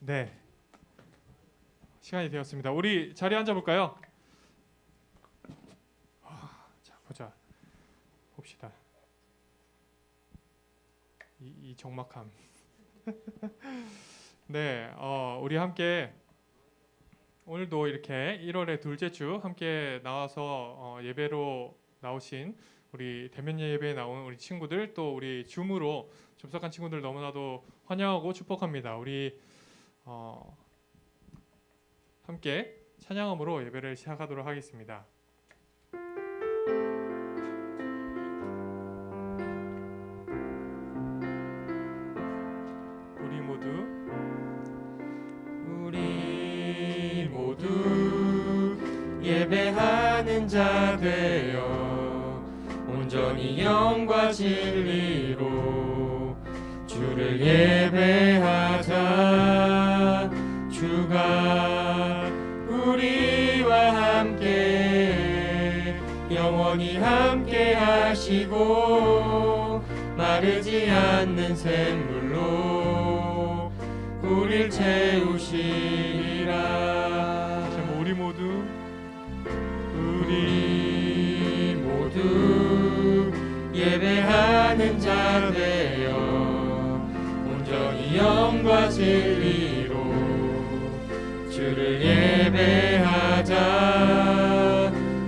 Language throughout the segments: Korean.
네, 시간이 되었습니다. 우리 자리에 앉아볼까요? 자, 보자. 봅시다. 이 적막함. 네, 우리 함께 오늘도 이렇게 1월의 둘째 주 함께 나와서 예배로 나오신 우리 대면 예배에 나온 우리 친구들, 또 우리 줌으로 접속한 친구들 너무나도 환영하고 축복합니다. 우리 함께 찬양함으로 예배를 시작하도록 하겠습니다. 우리 모두 예배하는 자 되어 온전히 영과 진리로 주를 예배하자. 주가 우리와 함께 영원히 함께 하시고 마르지 않는 샘물로 우릴 채우시리라. 우리 모두 예배하는 자 되어 온전히 영과 진리로 주를 예배하자.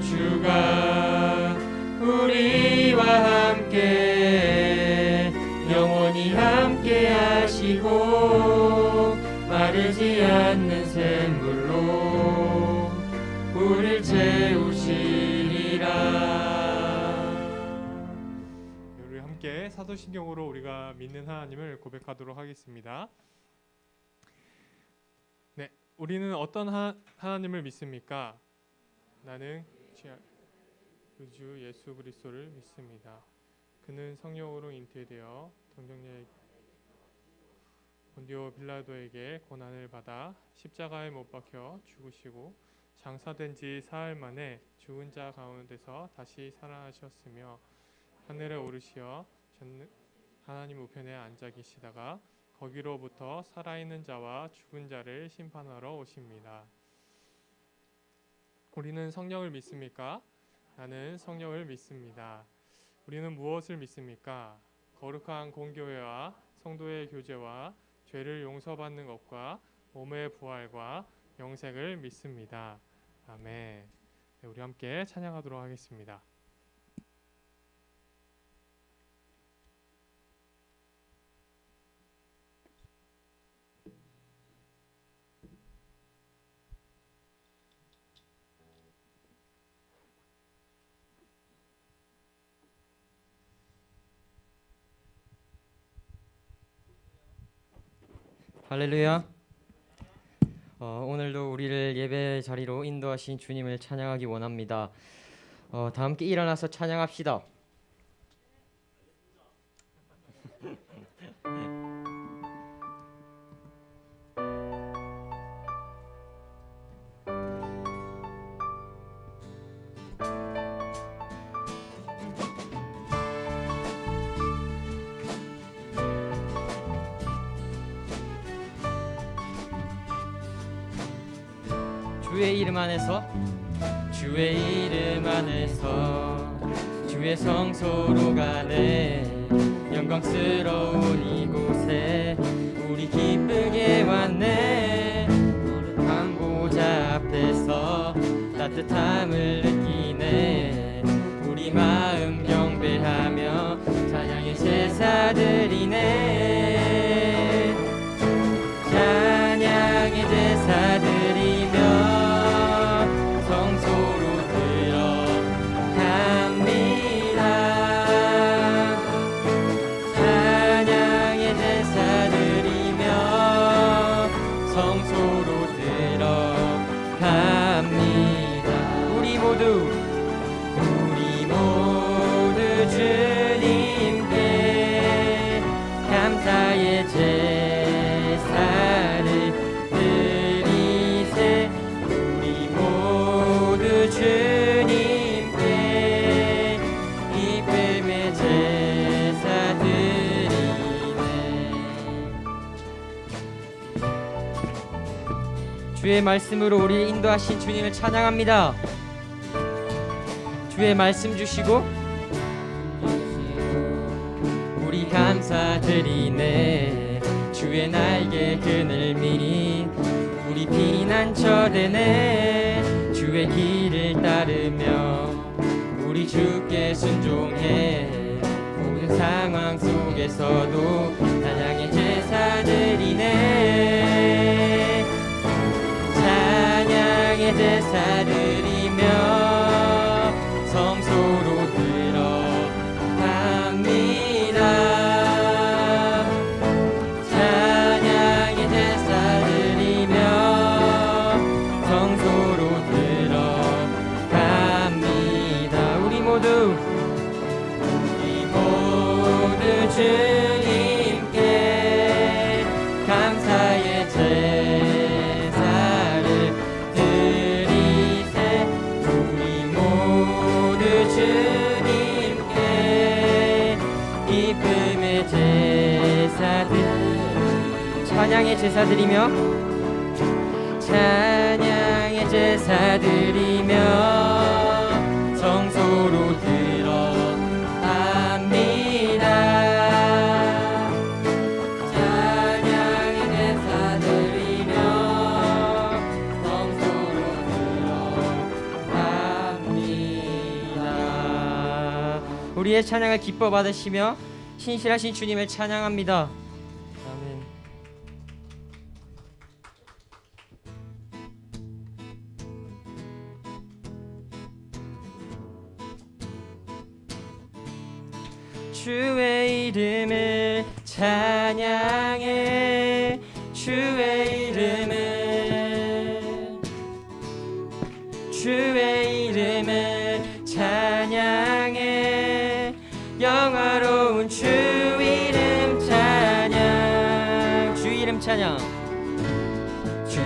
주가 우리와 함께 영원히 함께 하시고 마르지 않는 샘물로 우릴 채우시리라. 우리 함께 사도신경으로 우리가 믿는 하나님을 고백하도록 하겠습니다. 네, 우리는 어떤 하나님을 믿습니까? 나는 주 예수 그리스도를 믿습니다. 그는 성령으로 잉태되어 동정녀 본디오 빌라도에게 고난을 받아 십자가에 못 박혀 죽으시고 장사된 지 사흘 만에 죽은 자 가운데서 다시 살아나셨으며 하늘에 오르시어 하나님 우편에 앉아 계시다가 거기로부터 살아있는 자와 죽은 자를 심판하러 오십니다. 우리는 성령을 믿습니까? 나는 성령을 믿습니다. 우리는 무엇을 믿습니까? 거룩한 공교회와 성도의 교제와 죄를 용서받는 것과 몸의 부활과 영생을 믿습니다. 아멘. 네, 우리 함께 찬양하도록 하겠습니다. 할렐루야. 오늘도 우리를 예배 자리로 인도하신 주님을 찬양하기 원합니다. 다 함께 일어나서 찬양합시다. 주의 이름 안에서 주의 성소로 가네. 영광스러운 이곳에 우리 기쁘게 왔네. 거룩한 보좌 앞에서 따뜻함을 느끼네. 우리 마음 경배하며 찬양의 제사드리네. 찬양의 제사드리며 성소로 들어갑니다. 찬양의 제사드리며 성소로 들어갑니다. 우리 모두 주님께 감사의 제사를 드리세. 우리 모두 주님께 기쁨의 제사 드리네. 주의 말씀으로 우리를 인도하신 주님을 찬양합니다. 주의 말씀 주시고 우리 감사드리네. 주의 날개 그늘미니 우리 피난처되네. 주의 길을 따르며 우리 주께 순종해. 모든 상황 속에서도 찬양의 제사드리네. 찬양의 제사드리며 성소로 들어갑니다. 찬양의 제사드리며 성소로 들어갑니다. 우리 모두 주님께 감사의 제사를 드리세. 우리 모두 주님께 기쁨의 제사들 찬양의 제사드리며 찬양의 제사드리며 성소로 들어갑니다. 찬양의 제사드리며 성소로 들어갑니다. 우리의 찬양을 기뻐 받으시며 신실하신 주님을 찬양합니다. 아멘. 주의 이름을 찬양해. 주의 이름을 찬양해. 영화로운 주 이름 찬양. 주 이름 찬양. 주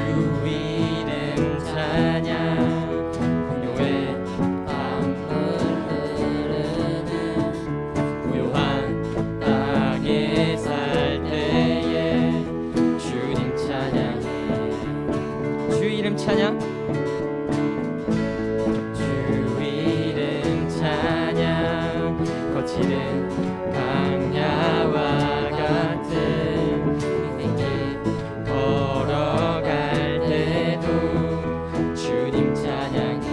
이름 찬양. 공룡의 밤을 흐르는 고요한 땅에 살 때에 주님 찬양해. 주 이름 찬양. 주 이름 찬양. 거치는 강야와 같은 인생길 걸어갈 때도 주님 찬양해.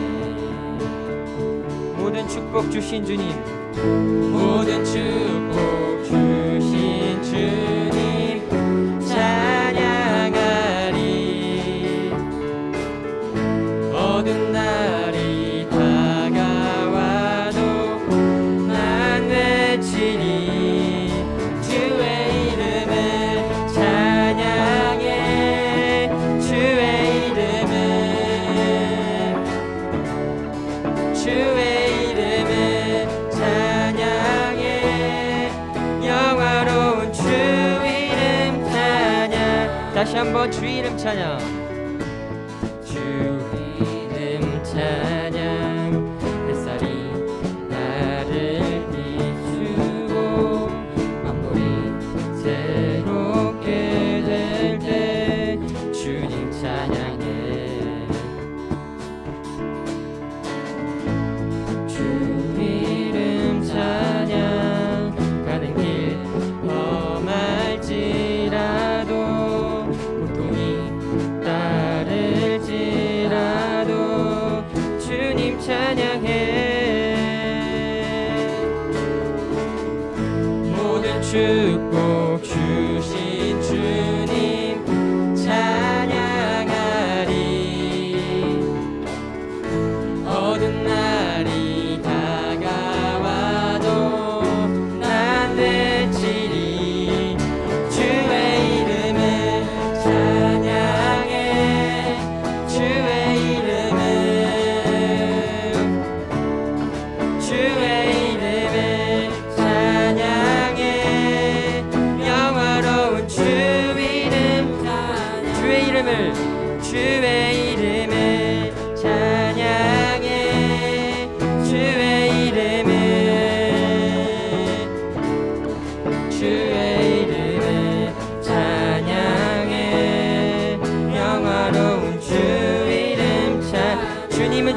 모든 축복 주신 주님, 모든 축복 주신 주님 찬양하리. 어두운 날이 다가와도 난 외치리. 주의 이름을 찬양해. 주의 이름을 찬양해. 영화로운 주 이름 찬양. 다시 한번 주 이름 찬양. 주 이름 찬양. 햇살이 나를 비추고 만물이 새롭게 될 때 주님 찬양해. 주 이름 찬양. 가는 길 험할지라도 고통이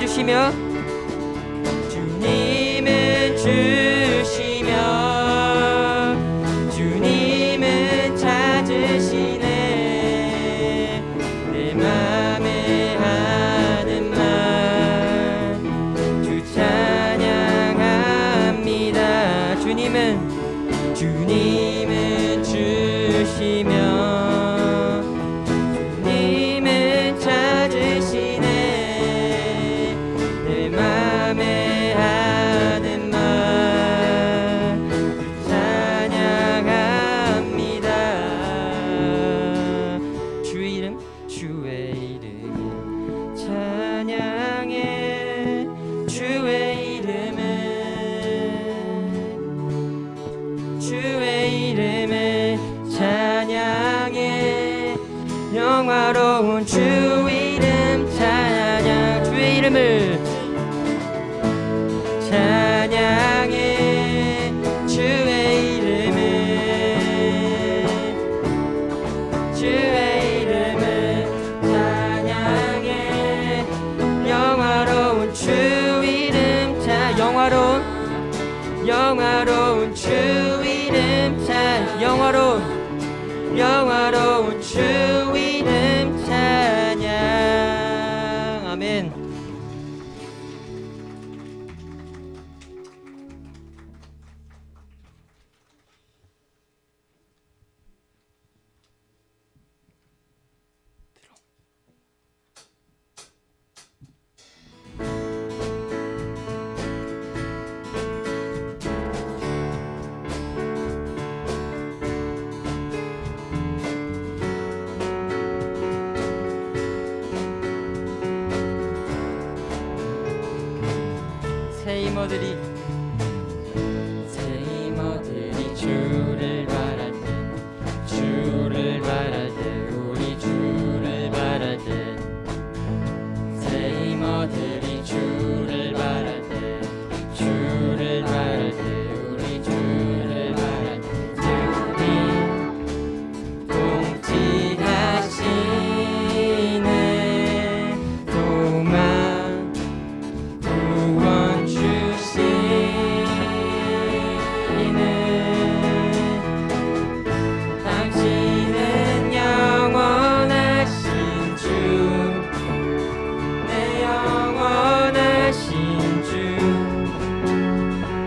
주시며 주님은 주시며 주님은 찾으시네 내 맘에 하는 말 주 찬양합니다 주님은 주시며 주님은 찾으시네 내 맘에 하는 말 찬양합니다 주의 이름 찬양해 주의 이름을 찬양해 영화로운 주 이름 찬양 주의 이름을 찬양해 주의 이름을 찬양해 영화로운 주 이름 영화로운 주 이름 영화로운 주 이름 찬양 아멘. 새 이모들이 주를 바랄 때 우리 주를 바랄 때 새 이모들이 주를 바랄 때 우리 주를 바랄 때 주님 통치하시네 소망 구원 당신은 영원하신 주 내 영원하신 주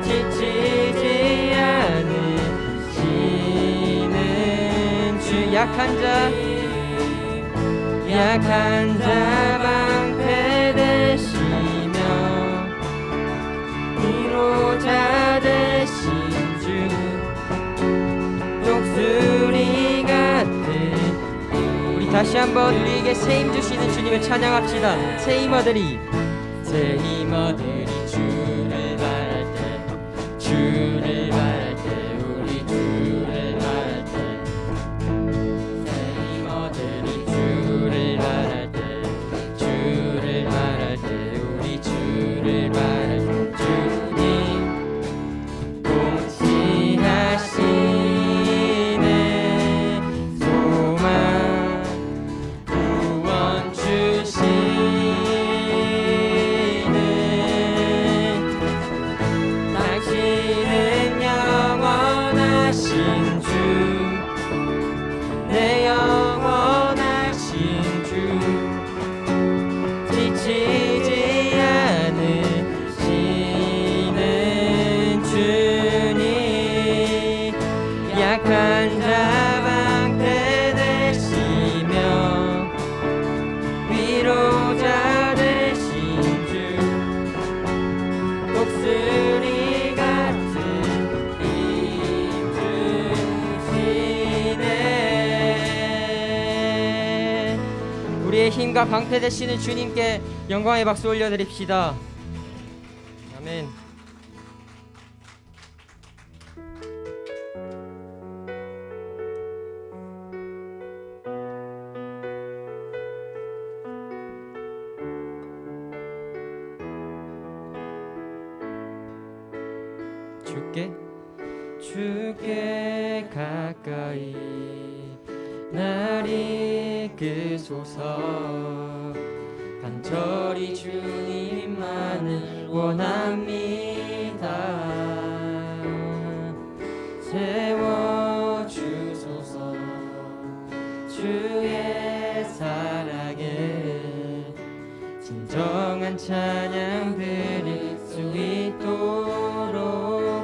지치지 않으시는 주 약한 자 방패 되시며 위로자 되신 주 독수리 같은 우리 다시 한번 우리에게 세임 주시는 주님을 찬양합시다. 새 이모들이 주를 바랄 때 우리 주를 바랄 때 새 이모들이 주를 바랄 때 우리 주를 바랄 때 주님 통치하시네 소망 구원 주시네 당신은 영원하신 주 내 영원하신 주 지치지 않으시는 주님 약한 자 방패 되시며 위로자 되신 주 독수리 같은 힘 주시네 우리의 힘과 방패 되시는 주님께 영광의 박수 올려드립시다. 아멘. 주께 가까이 날 이끄소서 간절 간절히 주님만을 원합니다. 채워주소서 주의 사랑에 진정한 찬양 드릴 수 있도록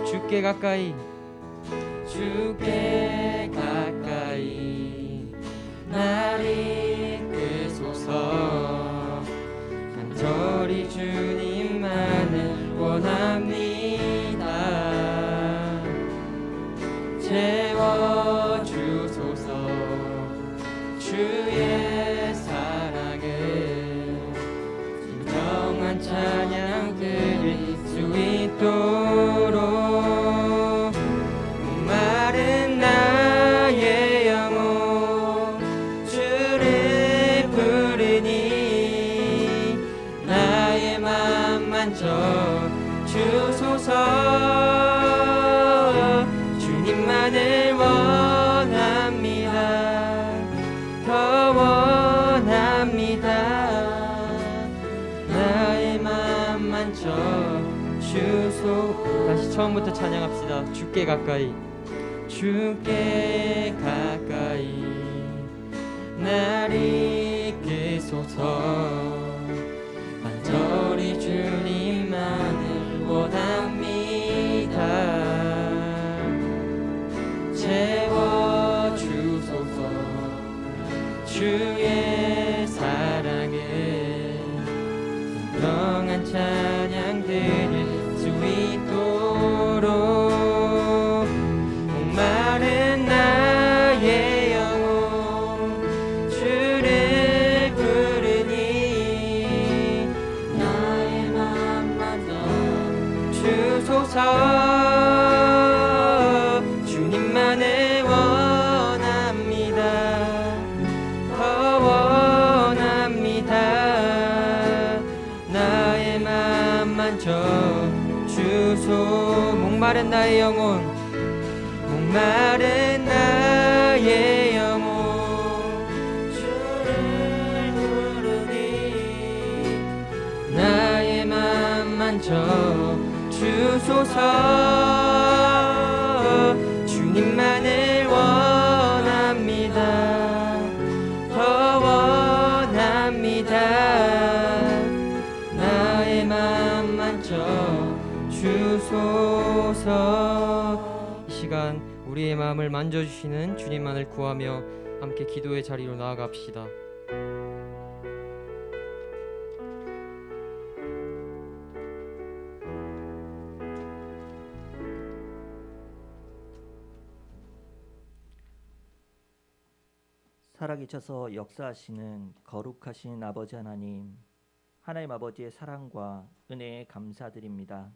주께 가까이 날 이끄소서 간절히 주님만을 원합니다. 채워주소서 주의 사랑을 진정한 찬양 드릴 수 있도록 목마른 나의 영혼 주를 부르니 나의 맘 만져 주소서. 주님만을 원합니다. 더 원합니다. 나의 맘 만져 주소. 다시 처음부터 찬양합시다. 주께 가까이 날 이끄소서 간절히 주님만을 원합니다. 채워주소서 주의 사랑에 진정한 찬양 드릴 수 있도록 목마른 나의 영혼 주를 부르니 나의 맘 만져 주소서. 주님만을 원합니다. 더 원합니다. 나의 맘 만져 주소. 목마른 나의 영혼 목마른 나의 영혼 주를 부르니 나의 맘 만져 주소서. 주님만을 원합니다. 더 원합니다. 나의 맘 만져 주소서. 이 시간 우리의 마음을 만져주시는 주님만을 구하며 함께 기도의 자리로 나아갑시다. 살아계셔서 역사하시는 거룩하신 아버지 하나님, 하나님 아버지의 사랑과 은혜에 감사드립니다.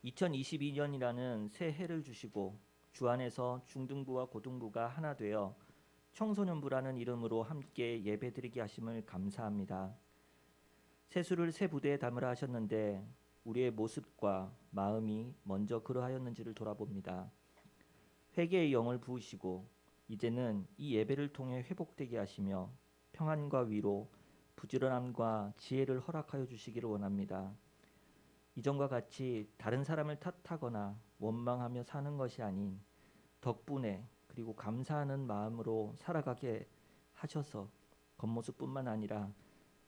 2022년이라는 새 해를 주시고 주 안에서 중등부와 고등부가 하나 되어 청소년부라는 이름으로 함께 예배드리게 하심을 감사합니다. 세수를 새 부대에 담으라 하셨는데 우리의 모습과 마음이 먼저 그러하였는지를 돌아봅니다. 회개의 영을 부으시고 이제는 이 예배를 통해 회복되게 하시며 평안과 위로, 부지런함과 지혜를 허락하여 주시기를 원합니다. 이전과 같이 다른 사람을 탓하거나 원망하며 사는 것이 아닌 덕분에 그리고 감사하는 마음으로 살아가게 하셔서 겉모습뿐만 아니라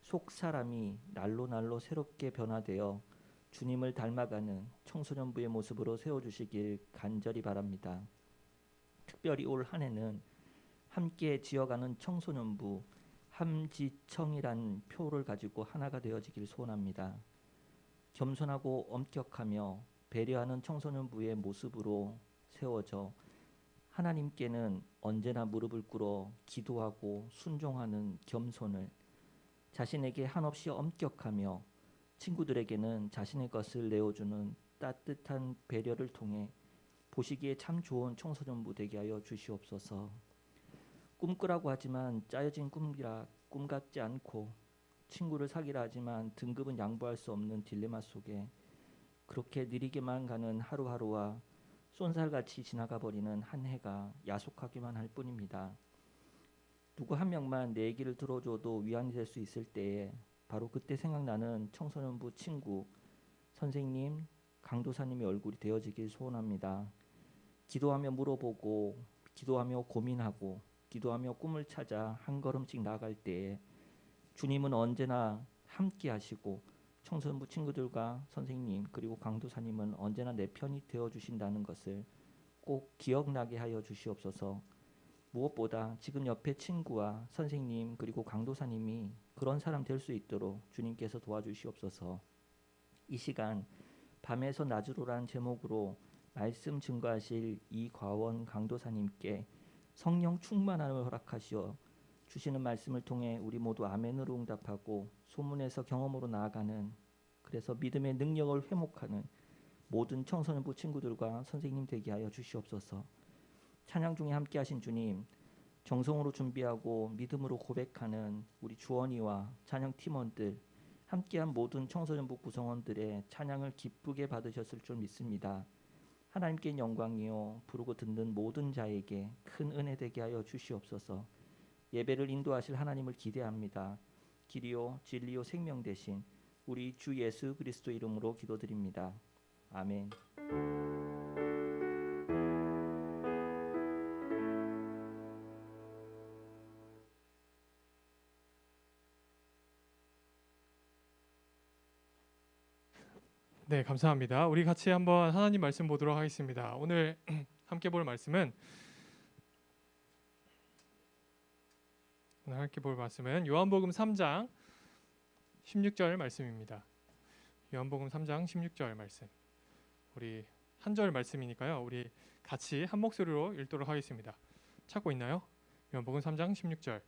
속 사람이 날로 새롭게 변화되어 주님을 닮아가는 청소년부의 모습으로 세워주시길 간절히 바랍니다. 특별히 올 한 해는 함께 지어가는 청소년부 함지청이란 표를 가지고 하나가 되어지길 소원합니다. 겸손하고 엄격하며 배려하는 청소년부의 모습으로 세워져 하나님께는 언제나 무릎을 꿇어 기도하고 순종하는 겸손을, 자신에게 한없이 엄격하며 친구들에게는 자신의 것을 내어주는 따뜻한 배려를 통해 보시기에 참 좋은 청소년부 되게 하여 주시옵소서. 꿈꾸라고 하지만 짜여진 꿈이라 꿈 같지 않고 친구를 사귀라 하지만 등급은 양보할 수 없는 딜레마 속에 그렇게 느리게만 가는 하루하루와 쏜살같이 지나가 버리는 한 해가 야속하기만 할 뿐입니다. 누구 한 명만 내 얘기를 들어줘도 위안이 될 수 있을 때에 바로 그때 생각나는 청소년부 친구, 선생님, 강도사님의 얼굴이 되어지길 소원합니다. 기도하며 물어보고, 기도하며 고민하고, 기도하며 꿈을 찾아 한 걸음씩 나아갈 때에 주님은 언제나 함께 하시고 청소년부 친구들과 선생님 그리고 강도사님은 언제나 내 편이 되어주신다는 것을 꼭 기억나게 하여 주시옵소서. 무엇보다 지금 옆에 친구와 선생님 그리고 강도사님이 그런 사람 될 수 있도록 주님께서 도와주시옵소서. 이 시간 밤에서 낮으로라는 제목으로 말씀 증거하실 이과원 강도사님께 성령 충만함을 허락하시어 주시는 말씀을 통해 우리 모두 아멘으로 응답하고 소문에서 경험으로 나아가는, 그래서 믿음의 능력을 회복하는 모든 청소년부 친구들과 선생님 되게 하여 주시옵소서. 찬양 중에 함께 하신 주님, 정성으로 준비하고 믿음으로 고백하는 우리 주원이와 찬양 팀원들, 함께한 모든 청소년부 구성원들의 찬양을 기쁘게 받으셨을 줄 믿습니다. 하나님께 영광이요 부르고 듣는 모든 자에게 큰 은혜 되게 하여 주시옵소서. 예배를 인도하실 하나님을 기대합니다. 길이요 진리요 생명 되신 우리 주 예수 그리스도 이름으로 기도드립니다. 아멘. 네, 감사합니다. 우리 같이 한번 하나님 말씀 보도록 하겠습니다. 오늘 함께 볼 말씀은 요한복음 3장 16절 말씀입니다. 요한복음 3장 16절 말씀. 우리 한 절 말씀이니까요. 우리 같이 한 목소리로 읽도록 하겠습니다. 찾고 있나요? 요한복음 3장 16절.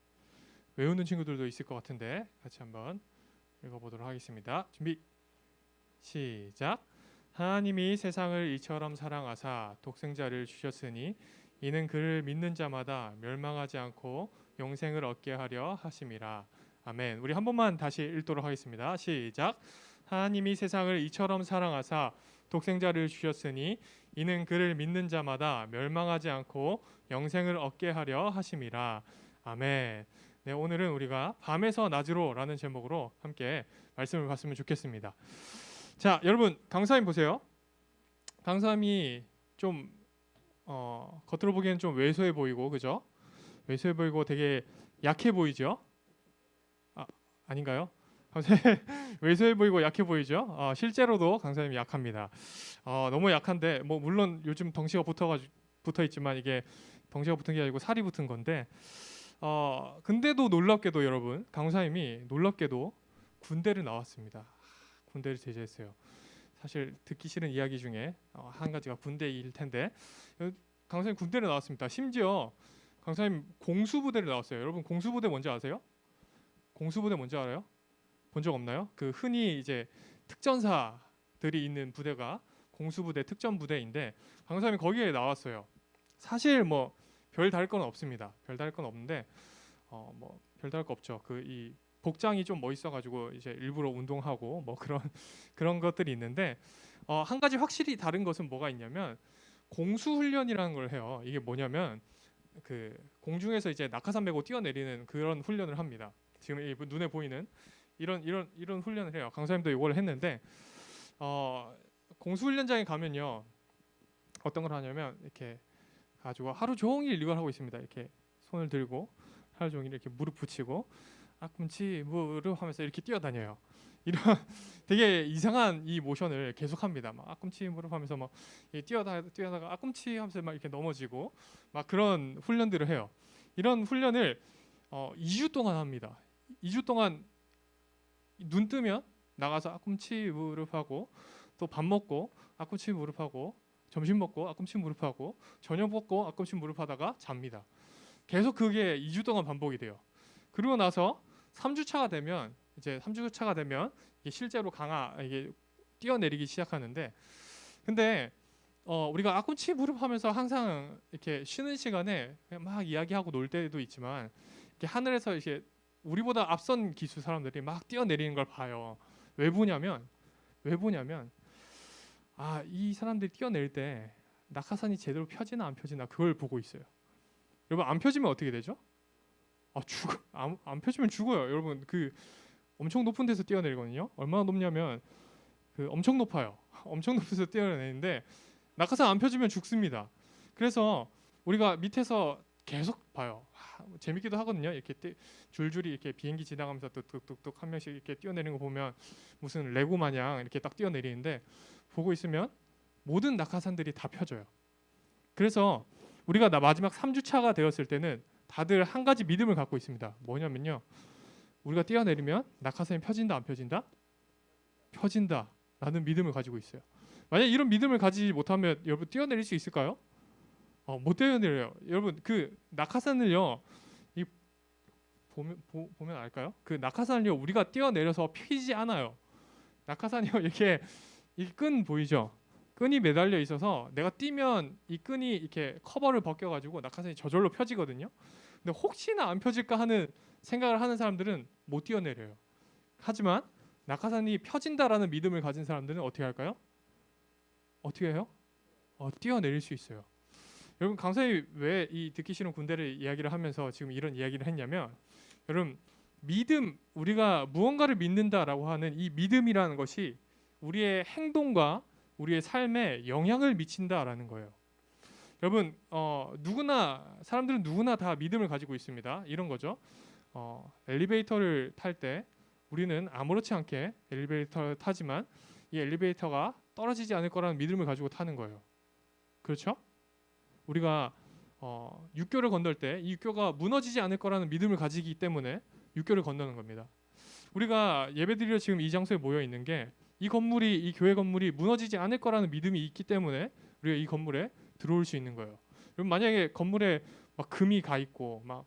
외우는 친구들도 있을 것 같은데 같이 한번 읽어보도록 하겠습니다. 준비. 시작. 하나님이 세상을 이처럼 사랑하사 독생자를 주셨으니 이는 그를 믿는 자마다 멸망하지 않고 영생을 얻게 하려 하심이라. 아멘. 우리 한 번만 다시 읽도록 하겠습니다. 시작. 하나님이 세상을 이처럼 사랑하사 독생자를 주셨으니 이는 그를 믿는 자마다 멸망하지 않고 영생을 얻게 하려 하심이라. 아멘. 네, 오늘은 우리가 밤에서 낮으로라는 제목으로 함께 말씀을 봤으면 좋겠습니다. 자, 여러분 강사님 보세요. 강사님이 좀 겉으로 보기에는 좀 왜소해 보이고, 그죠? 왜소해 보이고 되게 약해 보이죠? 아닌가요? 강사님 왜소해 보이고 약해 보이죠? 실제로도 강사님이 약합니다. 너무 약한데 뭐 물론 요즘 덩치가 붙어 있지만 이게 덩치가 붙은 게 아니고 살이 붙은 건데 근데도 놀랍게도 여러분 강사님이 놀랍게도 군대를 나왔습니다. 군대를 제대했어요. 사실 듣기 싫은 이야기 중에 한 가지가 군대일 텐데 강사님 군대를 나왔습니다. 심지어 강사님 공수부대를 나왔어요. 여러분 공수부대 뭔지 아세요? 공수부대 뭔지 알아요? 본 적 없나요? 그 흔히 이제 특전사들이 있는 부대가 공수부대 특전부대인데 강사님이 거기에 나왔어요. 사실 뭐 별다를 건 없습니다. 별다를 건 없는데 뭐 별다를 거 없죠. 그 이 복장이 좀 멋있어가지고 이제 일부러 운동하고 뭐 그런 것들이 있는데 한 가지 확실히 다른 것은 뭐가 있냐면 공수훈련이라는 걸 해요. 이게 뭐냐면 그 공중에서 이제 낙하산 메고 뛰어내리는 그런 훈련을 합니다. 지금 이 눈에 보이는 이런 훈련을 해요. 강사님도 이걸 했는데 공수훈련장에 가면요 어떤 걸 하냐면 이렇게 가지고 하루 종일 이걸 하고 있습니다. 이렇게 손을 들고 하루 종일 이렇게 무릎 붙이고 앞꿈치 무릎 하면서 이렇게 뛰어다녀요. 이런 되게 이상한 이 모션을 계속합니다. 막 앞꿈치 무릎 하면서 막 뛰어다가 앞꿈치 하면서 막 이렇게 넘어지고 막 그런 훈련들을 해요. 이런 훈련을 2주 동안 합니다. 2주 동안 눈 뜨면 나가서 앞꿈치 무릎 하고 또 밥 먹고 앞꿈치 무릎 하고 점심 먹고 앞꿈치 무릎 하고 저녁 먹고 앞꿈치 무릎 하다가 잡니다. 계속 그게 2주 동안 반복이 돼요. 그리고 나서 3주차가 되면 이제 3주차가 되면 이게 실제로 이게 뛰어내리기 시작하는데 근데 우리가 앞꿈치 무릎 하면서 항상 이렇게 쉬는 시간에 막 이야기하고 놀 때도 있지만 이렇게 하늘에서 이제 우리보다 앞선 기수 사람들이 막 뛰어내리는 걸 봐요. 왜 보냐면 이 사람들이 뛰어내릴 때 낙하산이 제대로 펴지나 안 펴지나 그걸 보고 있어요. 여러분 안 펴지면 어떻게 되죠? 안 펴지면 죽어요. 여러분 그 엄청 높은 데서 뛰어내리거든요. 얼마나 높냐면 그 엄청 높아요. 엄청 높은 데서 뛰어내리는데 낙하산 안 펴지면 죽습니다. 그래서 우리가 밑에서 계속 봐요. 재밌기도 하거든요. 이렇게 줄줄이 이렇게 비행기 지나가면서 뚝뚝뚝뚝 한 명씩 이렇게 뛰어내리는 거 보면 무슨 레고 마냥 이렇게 딱 뛰어내리는데 보고 있으면 모든 낙하산들이 다 펴져요. 그래서 우리가 마지막 3주차가 되었을 때는 다들 한 가지 믿음을 갖고 있습니다. 뭐냐면요. 우리가 뛰어내리면 낙하산이 펴진다 안 펴진다? 펴진다 라는 믿음을 가지고 있어요. 만약 이런 믿음을 가지지 못하면 여러분 뛰어내릴 수 있을까요? 못 뛰어내려요. 여러분 그 낙하산을요. 이 보면 알까요? 그 낙하산을요. 우리가 뛰어내려서 피지 않아요. 낙하산이요. 이렇게 이 끈 보이죠? 끈이 매달려 있어서 내가 뛰면 이 끈이 이렇게 커버를 벗겨가지고 낙하산이 저절로 펴지거든요. 근데 혹시나 안 펴질까 하는 생각을 하는 사람들은 못 뛰어내려요. 하지만 낙하산이 펴진다라는 믿음을 가진 사람들은 어떻게 할까요? 어떻게 해요? 뛰어내릴 수 있어요. 여러분 강사님이 왜 이 듣기 싫은 군대를 이야기를 하면서 지금 이런 이야기를 했냐면 여러분 믿음, 우리가 무언가를 믿는다라고 하는 이 믿음이라는 것이 우리의 행동과 우리의 삶에 영향을 미친다라는 거예요. 여러분 누구나 사람들은 누구나 다 믿음을 가지고 있습니다. 이런 거죠. 엘리베이터를 탈 때 우리는 아무렇지 않게 엘리베이터를 타지만 이 엘리베이터가 떨어지지 않을 거라는 믿음을 가지고 타는 거예요. 그렇죠? 우리가 육교를 건널 때 이 육교가 무너지지 않을 거라는 믿음을 가지기 때문에 육교를 건너는 겁니다. 우리가 예배드리러 지금 이 장소에 모여 있는 게 이 교회 건물이 무너지지 않을 거라는 믿음이 있기 때문에 우리가 이 건물에 들어올 수 있는 거예요. 여러분 만약에 건물에 막 금이 가 있고 막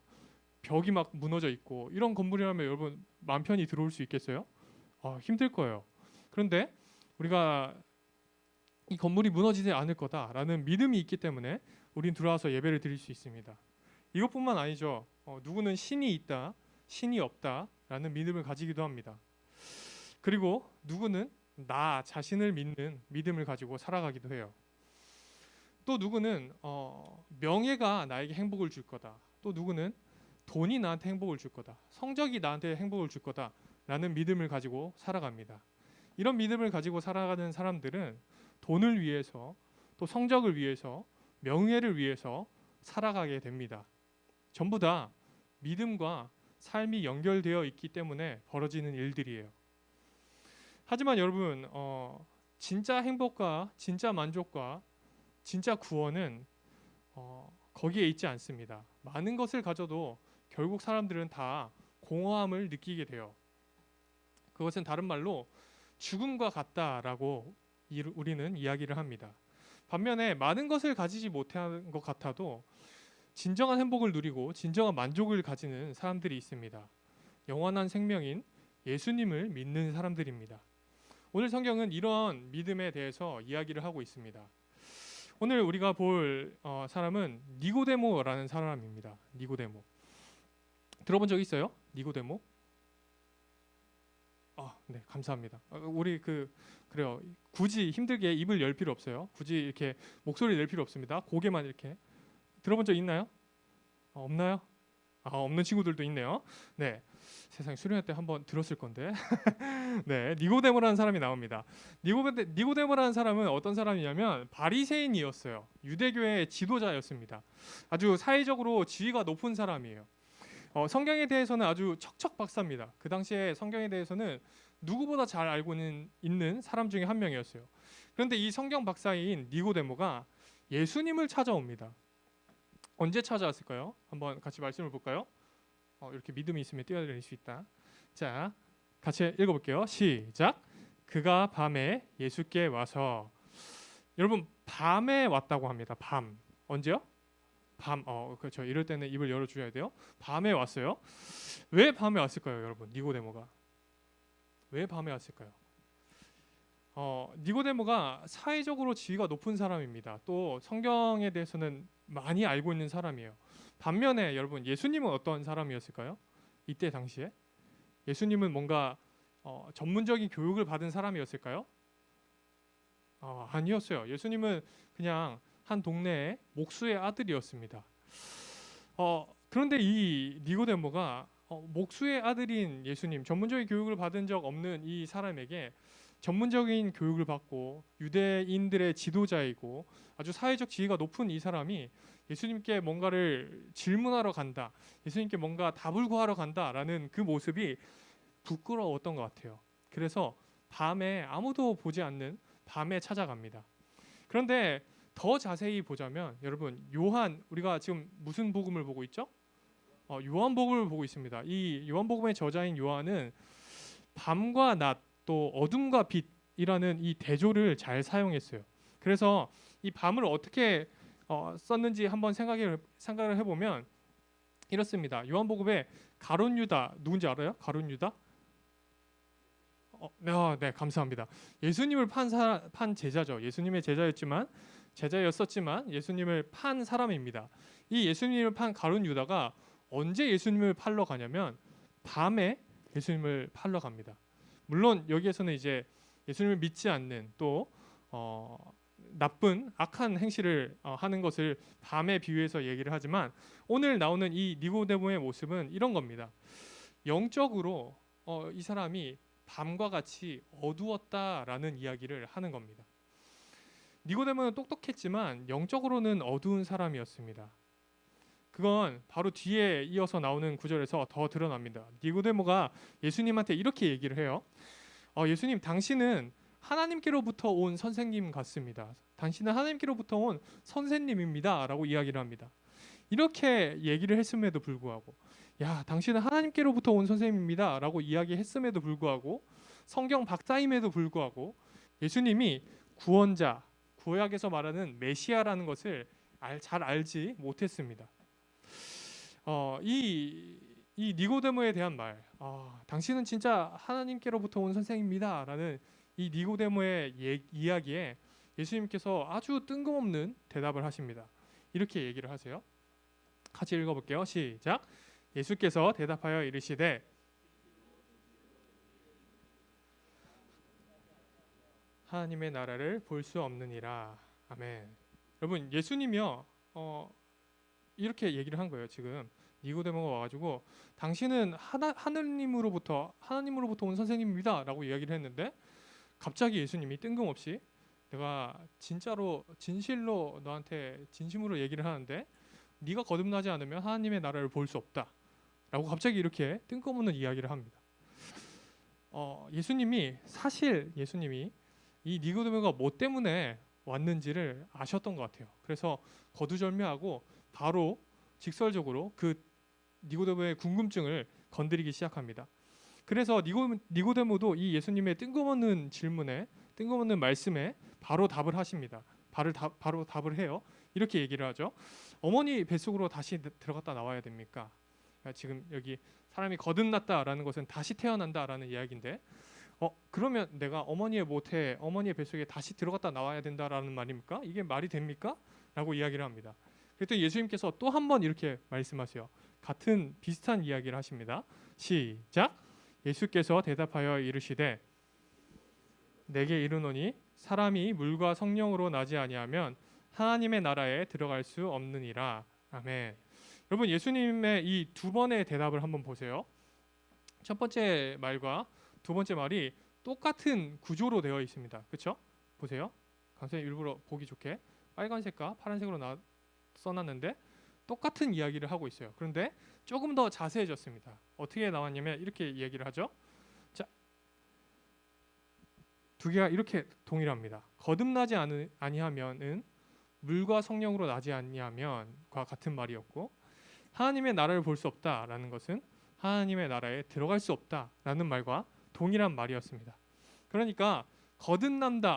벽이 막 무너져 있고 이런 건물이라면 여러분 마음 편히 들어올 수 있겠어요? 힘들 거예요. 그런데 우리가 이 건물이 무너지지 않을 거다라는 믿음이 있기 때문에 우린 들어와서 예배를 드릴 수 있습니다. 이것뿐만 아니죠. 누구는 신이 있다, 신이 없다라는 믿음을 가지기도 합니다. 그리고 누구는 나 자신을 믿는 믿음을 가지고 살아가기도 해요. 또 누구는 명예가 나에게 행복을 줄 거다. 또 누구는 돈이 나한테 행복을 줄 거다. 성적이 나한테 행복을 줄 거다라는 믿음을 가지고 살아갑니다. 이런 믿음을 가지고 살아가는 사람들은 돈을 위해서 또 성적을 위해서 명예를 위해서 살아가게 됩니다. 전부 다 믿음과 삶이 연결되어 있기 때문에 벌어지는 일들이에요. 하지만 여러분 진짜 행복과 진짜 만족과 진짜 구원은 거기에 있지 않습니다. 많은 것을 가져도 결국 사람들은 다 공허함을 느끼게 돼요. 그것은 다른 말로 죽음과 같다라고 우리는 이야기를 합니다. 반면에 많은 것을 가지지 못한 것 같아도 진정한 행복을 누리고 진정한 만족을 가지는 사람들이 있습니다. 영원한 생명인 예수님을 믿는 사람들입니다. 오늘 성경은 이런 믿음에 대해서 이야기를 하고 있습니다. 오늘 우리가 볼 사람은 니고데모라는 사람입니다. 니고데모. 들어본 적 있어요? 니고데모? 네, 감사합니다. 우리 그래요. 굳이 힘들게 입을 열 필요 없어요. 굳이 이렇게 목소리 낼 필요 없습니다. 고개만 이렇게. 들어본 적 있나요? 없나요? 없는 친구들도 있네요. 네, 세상에 수련회 때 한번 들었을 건데. 네, 니고데모라는 사람이 나옵니다. 니고데모라는 사람은 어떤 사람이냐면 바리새인이었어요. 유대교의 지도자였습니다. 아주 사회적으로 지위가 높은 사람이에요. 성경에 대해서는 아주 척척 박사입니다. 그 당시에 성경에 대해서는 누구보다 잘 알고 있는 사람 중에 한 명이었어요. 그런데 이 성경 박사인 니고데모가 예수님을 찾아옵니다. 언제 찾아왔을까요? 한번 같이 말씀을 볼까요? 이렇게 믿음이 있으면 뛰어내릴 수 있다. 자, 같이 읽어볼게요. 시작. 그가 밤에 예수께 와서, 여러분 밤에 왔다고 합니다. 밤. 언제요? 밤. 그렇죠. 이럴 때는 입을 열어줘야 돼요. 밤에 왔어요. 왜 밤에 왔을까요, 여러분? 니고데모가 왜 밤에 왔을까요? 니고데모가 사회적으로 지위가 높은 사람입니다. 또 성경에 대해서는 많이 알고 있는 사람이에요. 반면에 여러분 예수님은 어떤 사람이었을까요? 이때 당시에 예수님은 뭔가 전문적인 교육을 받은 사람이었을까요? 아니었어요. 예수님은 그냥 한 동네의 목수의 아들이었습니다. 그런데 이 니고데모가 목수의 아들인 예수님, 전문적인 교육을 받은 적 없는 이 사람에게 전문적인 교육을 받고 유대인들의 지도자이고 아주 사회적 지위가 높은 이 사람이 예수님께 뭔가를 질문하러 간다, 예수님께 뭔가 답을 구하러 간다라는 그 모습이 부끄러웠던 것 같아요. 그래서 밤에 아무도 보지 않는 밤에 찾아갑니다. 그런데 더 자세히 보자면 여러분, 요한, 우리가 지금 무슨 복음을 보고 있죠? 요한복음을 보고 있습니다. 이 요한복음의 저자인 요한은 밤과 낮, 또 어둠과 빛이라는 이 대조를 잘 사용했어요. 그래서 이 밤을 어떻게 썼는지 한번 생각을 해보면 이렇습니다. 요한복음에 가룟 유다, 누군지 알아요? 가룟 유다? 네, 감사합니다. 예수님을 판 제자죠. 예수님의 제자였었지만 예수님을 판 사람입니다. 이 예수님을 판 가룟 유다가 언제 예수님을 팔러 가냐면 밤에 예수님을 팔러 갑니다. 물론 여기에서는 이제 예수님을 믿지 않는 또 나쁜 악한 행실을 하는 것을 밤에 비유해서 얘기를 하지만 오늘 나오는 이 니고데모의 모습은 이런 겁니다. 영적으로 이 사람이 밤과 같이 어두웠다라는 이야기를 하는 겁니다. 니고데모는 똑똑했지만 영적으로는 어두운 사람이었습니다. 그건 바로 뒤에 이어서 나오는 구절에서 더 드러납니다. 니고데모가 예수님한테 이렇게 얘기를 해요. 예수님, 당신은 하나님께로부터 온 선생님 같습니다. 당신은 하나님께로부터 온 선생님입니다 라고 이야기를 합니다. 이렇게 얘기를 했음에도 불구하고, 야, 당신은 하나님께로부터 온 선생님입니다 라고 이야기했음에도 불구하고, 성경 박사임에도 불구하고 예수님이 구원자, 구약에서 말하는 메시아라는 것을 잘 알지 못했습니다. 이 니고데모에 대한 말, 당신은 진짜 하나님께로부터 온 선생입니다 라는 이 니고데모의 이야기에 예수님께서 아주 뜬금없는 대답을 하십니다. 이렇게 얘기를 하세요. 같이 읽어볼게요. 시작. 예수께서 대답하여 이르시되 하나님의 나라를 볼 수 없느니라. 아멘. 여러분, 예수님이요 이렇게 얘기를 한 거예요. 지금 니고데모가 와가지고 당신은 하나님으로부터 온 선생님입니다 라고 이야기를 했는데 갑자기 예수님이 뜬금없이 내가 진실로 너한테 진심으로 얘기를 하는데 네가 거듭나지 않으면 하나님의 나라를 볼 수 없다 라고 갑자기 이렇게 뜬금없는 이야기를 합니다. 사실 예수님이 이 니고데모가 뭐 때문에 왔는지를 아셨던 것 같아요. 그래서 거두절미하고 바로 직설적으로 그 니고데모의 궁금증을 건드리기 시작합니다. 그래서 니고데모도 이 예수님의 뜬금없는 질문에, 뜬금없는 말씀에 바로 답을 하십니다. 바로 답을 해요. 이렇게 얘기를 하죠. 어머니 뱃속으로 다시 들어갔다 나와야 됩니까? 지금 여기 사람이 거듭났다라는 것은 다시 태어난다라는 이야기인데, 그러면 내가 어머니의 뱃속에 다시 들어갔다 나와야 된다라는 말입니까? 이게 말이 됩니까? 라고 이야기를 합니다. 그랬더니 예수님께서 또 한 번 이렇게 말씀하세요. 비슷한 이야기를 하십니다. 시작. 예수께서 대답하여 이르시되 내게 이르노니 사람이 물과 성령으로 나지 아니하면 하나님의 나라에 들어갈 수 없느니라. 아멘. 여러분, 예수님의 이 두 번의 대답을 한번 보세요. 첫 번째 말과 두 번째 말이 똑같은 구조로 되어 있습니다. 그렇죠? 보세요. 강사님 일부러 보기 좋게 빨간색과 파란색으로 써놨는데 똑같은 이야기를 하고 있어요. 그런데 조금 더 자세해졌습니다. 어떻게 나왔냐면 이렇게 이야기를 하죠. 자, 두 개가 이렇게 동일합니다. 거듭나지 아니하면은 물과 성령으로 나지 아니하면과 같은 말이었고, 하나님의 나라를 볼 수 없다라는 것은 하나님의 나라에 들어갈 수 없다라는 말과 동일한 말이었습니다. 그러니까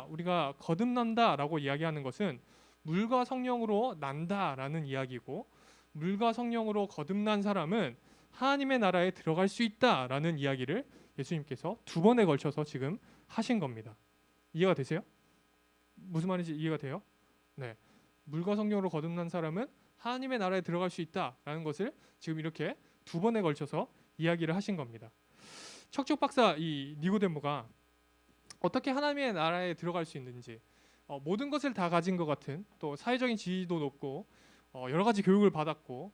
우리가 거듭난다라고 이야기하는 것은 물과 성령으로 난다라는 이야기고, 물과 성령으로 거듭난 사람은 하나님의 나라에 들어갈 수 있다라는 이야기를 예수님께서 두 번에 걸쳐서 지금 하신 겁니다. 이해가 되세요? 무슨 말인지 이해가 돼요? 네. 물과 성령으로 거듭난 사람은 하나님의 나라에 들어갈 수 있다라는 것을 지금 이렇게 두 번에 걸쳐서 이야기를 하신 겁니다. 척척 박사 이 니고데모가 어떻게 하나님의 나라에 들어갈 수 있는지, 모든 것을 다 가진 것 같은, 또 사회적인 지위도 높고 여러 가지 교육을 받았고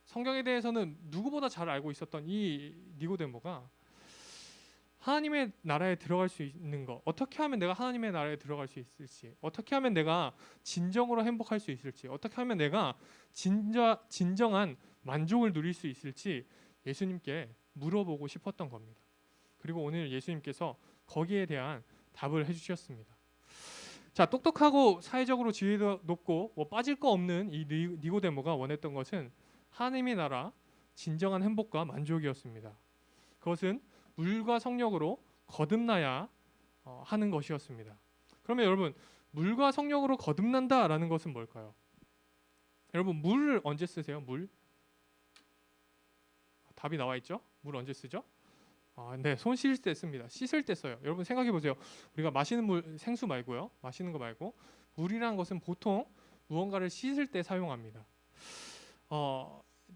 성경에 대해서는 누구보다 잘 알고 있었던 이 니고데모가 하나님의 나라에 들어갈 수 있는 것, 어떻게 하면 내가 하나님의 나라에 들어갈 수 있을지, 어떻게 하면 내가 진정으로 행복할 수 있을지, 어떻게 하면 내가 진정한 만족을 누릴 수 있을지 예수님께 물어보고 싶었던 겁니다. 그리고 오늘 예수님께서 거기에 대한 답을 해주셨습니다. 자, 똑똑하고 사회적으로 지위도 높고 뭐 빠질 거 없는 이 니고데모가 원했던 것은 하나님의 나라, 진정한 행복과 만족이었습니다. 그것은 물과 성령으로 거듭나야 하는 것이었습니다. 그러면 여러분, 물과 성령으로 거듭난다라는 것은 뭘까요? 여러분, 물을 언제 쓰세요? 물? 답이 나와 있죠? 물 언제 쓰죠? 네, 손 씻을 때 씁니다. 씻을 때 써요. 여러분 생각해 보세요. 우리가 마시는 물, 생수 말고요. 마시는 거 말고 물이라는 것은 보통 무언가를 씻을 때 사용합니다.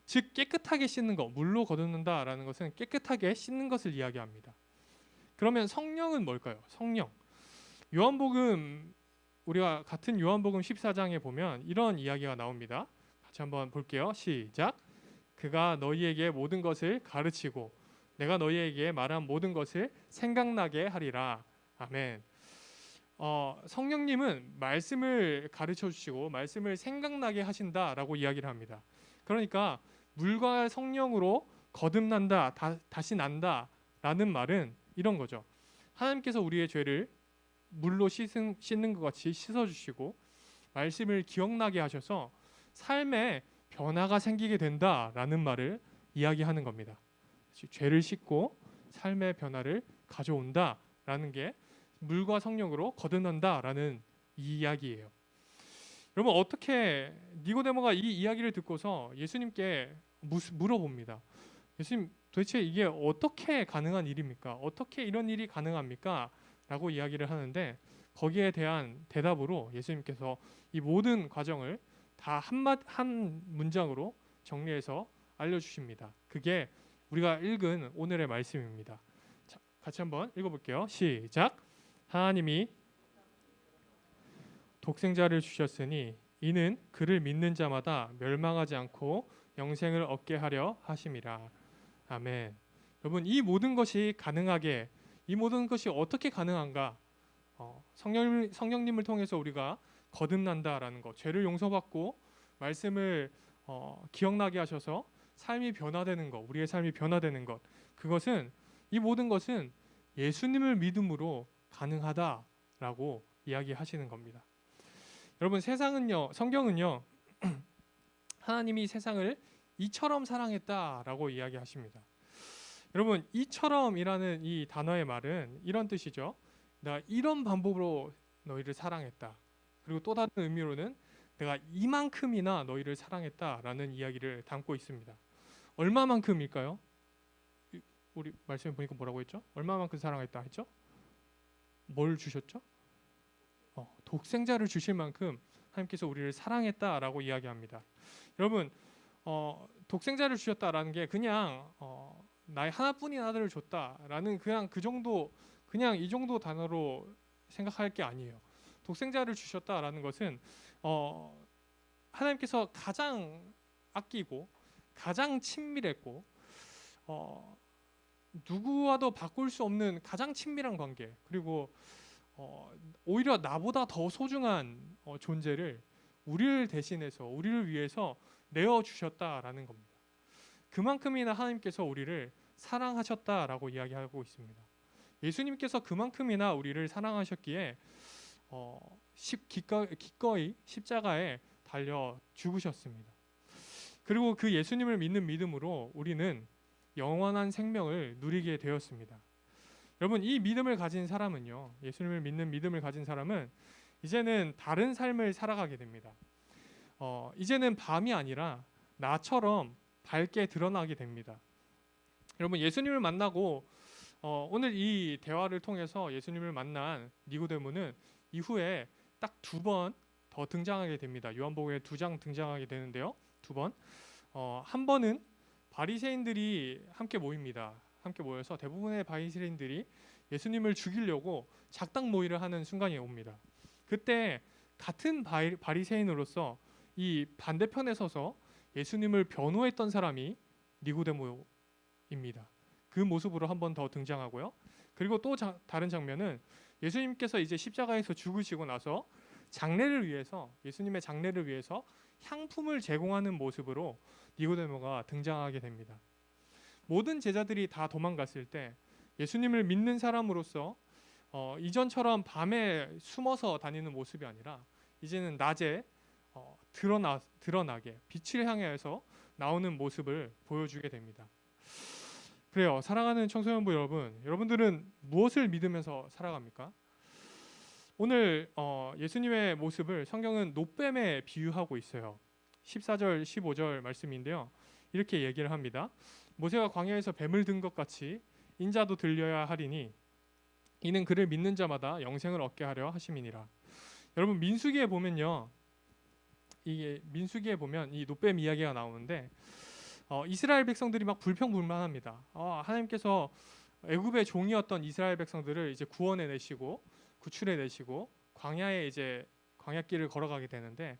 즉 깨끗하게 씻는 것, 물로 거듭는다라는 것은 깨끗하게 씻는 것을 이야기합니다. 그러면 성령은 뭘까요? 성령. 요한복음, 우리가 같은 요한복음 14장에 보면 이런 이야기가 나옵니다. 같이 한번 볼게요. 시작. 그가 너희에게 모든 것을 가르치고 내가 너희에게 말한 모든 것을 생각나게 하리라. 아멘. 성령님은 말씀을 가르쳐 주시고 말씀을 생각나게 하신다라고 이야기를 합니다. 그러니까 물과 성령으로 거듭난다, 다시 난다라는 말은 이런 거죠. 하나님께서 우리의 죄를 물로 씻는 것 같이 씻어주시고 말씀을 기억나게 하셔서 삶에 변화가 생기게 된다라는 말을 이야기하는 겁니다. 죄를 씻고 삶의 변화를 가져온다라는 게 물과 성령으로 거듭난다라는 이야기예요. 여러분, 어떻게 니고데모가 이 이야기를 듣고서 예수님께 물어봅니다. 예수님, 도대체 이게 어떻게 가능한 일입니까? 어떻게 이런 일이 가능합니까? 라고 이야기를 하는데 거기에 대한 대답으로 예수님께서 이 모든 과정을 다 한 문장으로 정리해서 알려주십니다. 그게 우리가 읽은 오늘의 말씀입니다. 자, 같이 한번 읽어볼게요. 시작. 하나님이 독생자를 주셨으니 이는 그를 믿는 자마다 멸망하지 않고 영생을 얻게 하려 하심이라. 아멘. 여러분, 이 모든 것이 가능하게, 이 모든 것이 어떻게 가능한가? 성령님을 통해서 우리가 거듭난다라는 것, 죄를 용서받고 말씀을 기억나게 하셔서 삶이 변화되는 것, 우리의 삶이 변화되는 것, 그것은, 이 모든 것은 예수님을 믿음으로 가능하다라고 이야기하시는 겁니다. 여러분, 성경은요 하나님이 세상을 이처럼 사랑했다라고 이야기하십니다. 여러분, 이처럼이라는 이 단어의 말은 이런 뜻이죠. 내가 이런 방법으로 너희를 사랑했다. 그리고 또 다른 의미로는 내가 이만큼이나 너희를 사랑했다라는 이야기를 담고 있습니다. 얼마만큼일까요? 우리 말씀에 보니까 뭐라고 했죠? 얼마만큼 사랑했다 했죠? 뭘 주셨죠? 독생자를 주실 만큼 하나님께서 우리를 사랑했다라고 이야기합니다. 여러분, 독생자를 주셨다라는 게 그냥 나의 하나뿐인 아들을 줬다라는 그냥 그 정도, 그냥 이 정도 단어로 생각할 게 아니에요. 독생자를 주셨다라는 것은 하나님께서 가장 아끼고 가장 친밀했고 누구와도 바꿀 수 없는 가장 친밀한 관계, 그리고 오히려 나보다 더 소중한 존재를 우리를 대신해서 우리를 위해서 내어주셨다라는 겁니다. 그만큼이나 하나님께서 우리를 사랑하셨다라고 이야기하고 있습니다. 예수님께서 그만큼이나 우리를 사랑하셨기에 기꺼이 십자가에 달려 죽으셨습니다. 그리고 그 예수님을 믿는 믿음으로 우리는 영원한 생명을 누리게 되었습니다. 여러분, 이 믿음을 가진 사람은요, 예수님을 믿는 믿음을 가진 사람은 이제는 다른 삶을 살아가게 됩니다. 이제는 밤이 아니라 나처럼 밝게 드러나게 됩니다. 여러분, 예수님을 만나고 오늘 이 대화를 통해서 예수님을 만난 니고데모는 이후에 딱 2번 더 등장하게 됩니다. 요한복음에 2장 등장하게 되는데요. 2번. 한 번은 바리새인들이 함께 모입니다. 함께 모여서 대부분의 바리새인들이 예수님을 죽이려고 작당 모의를 하는 순간이 옵니다. 그때 같은 바리새인으로서 이 반대편에 서서 예수님을 변호했던 사람이 니고데모입니다. 그 모습으로 한 번 더 등장하고요. 그리고 또 다른 장면은 예수님께서 이제 십자가에서 죽으시고 나서 장례를 위해서, 예수님의 장례를 위해서 향품을 제공하는 모습으로 니고데모가 등장하게 됩니다. 모든 제자들이 다 도망갔을 때 예수님을 믿는 사람으로서 이전처럼 밤에 숨어서 다니는 모습이 아니라 이제는 낮에 드러나게 빛을 향해서 나오는 모습을 보여주게 됩니다. 그래요. 사랑하는 청소년부 여러분, 여러분들은 무엇을 믿으면서 살아갑니까? 오늘 예수님의 모습을 성경은 놋뱀에 비유하고 있어요. 14절 15절 말씀인데요. 이렇게 얘기를 합니다. 모세가 광야에서 뱀을 든 것 같이 인자도 들려야 하리니 이는 그를 믿는 자마다 영생을 얻게 하려 하심이니라. 여러분, 민수기에 보면요, 이게 민수기에 보면 이 놋뱀 이야기가 나오는데 이스라엘 백성들이 막 불평불만합니다. 하나님께서 애굽의 종이었던 이스라엘 백성들을 이제 구원해 내시고 구출해 내시고 광야에 이제 광야길을 걸어가게 되는데,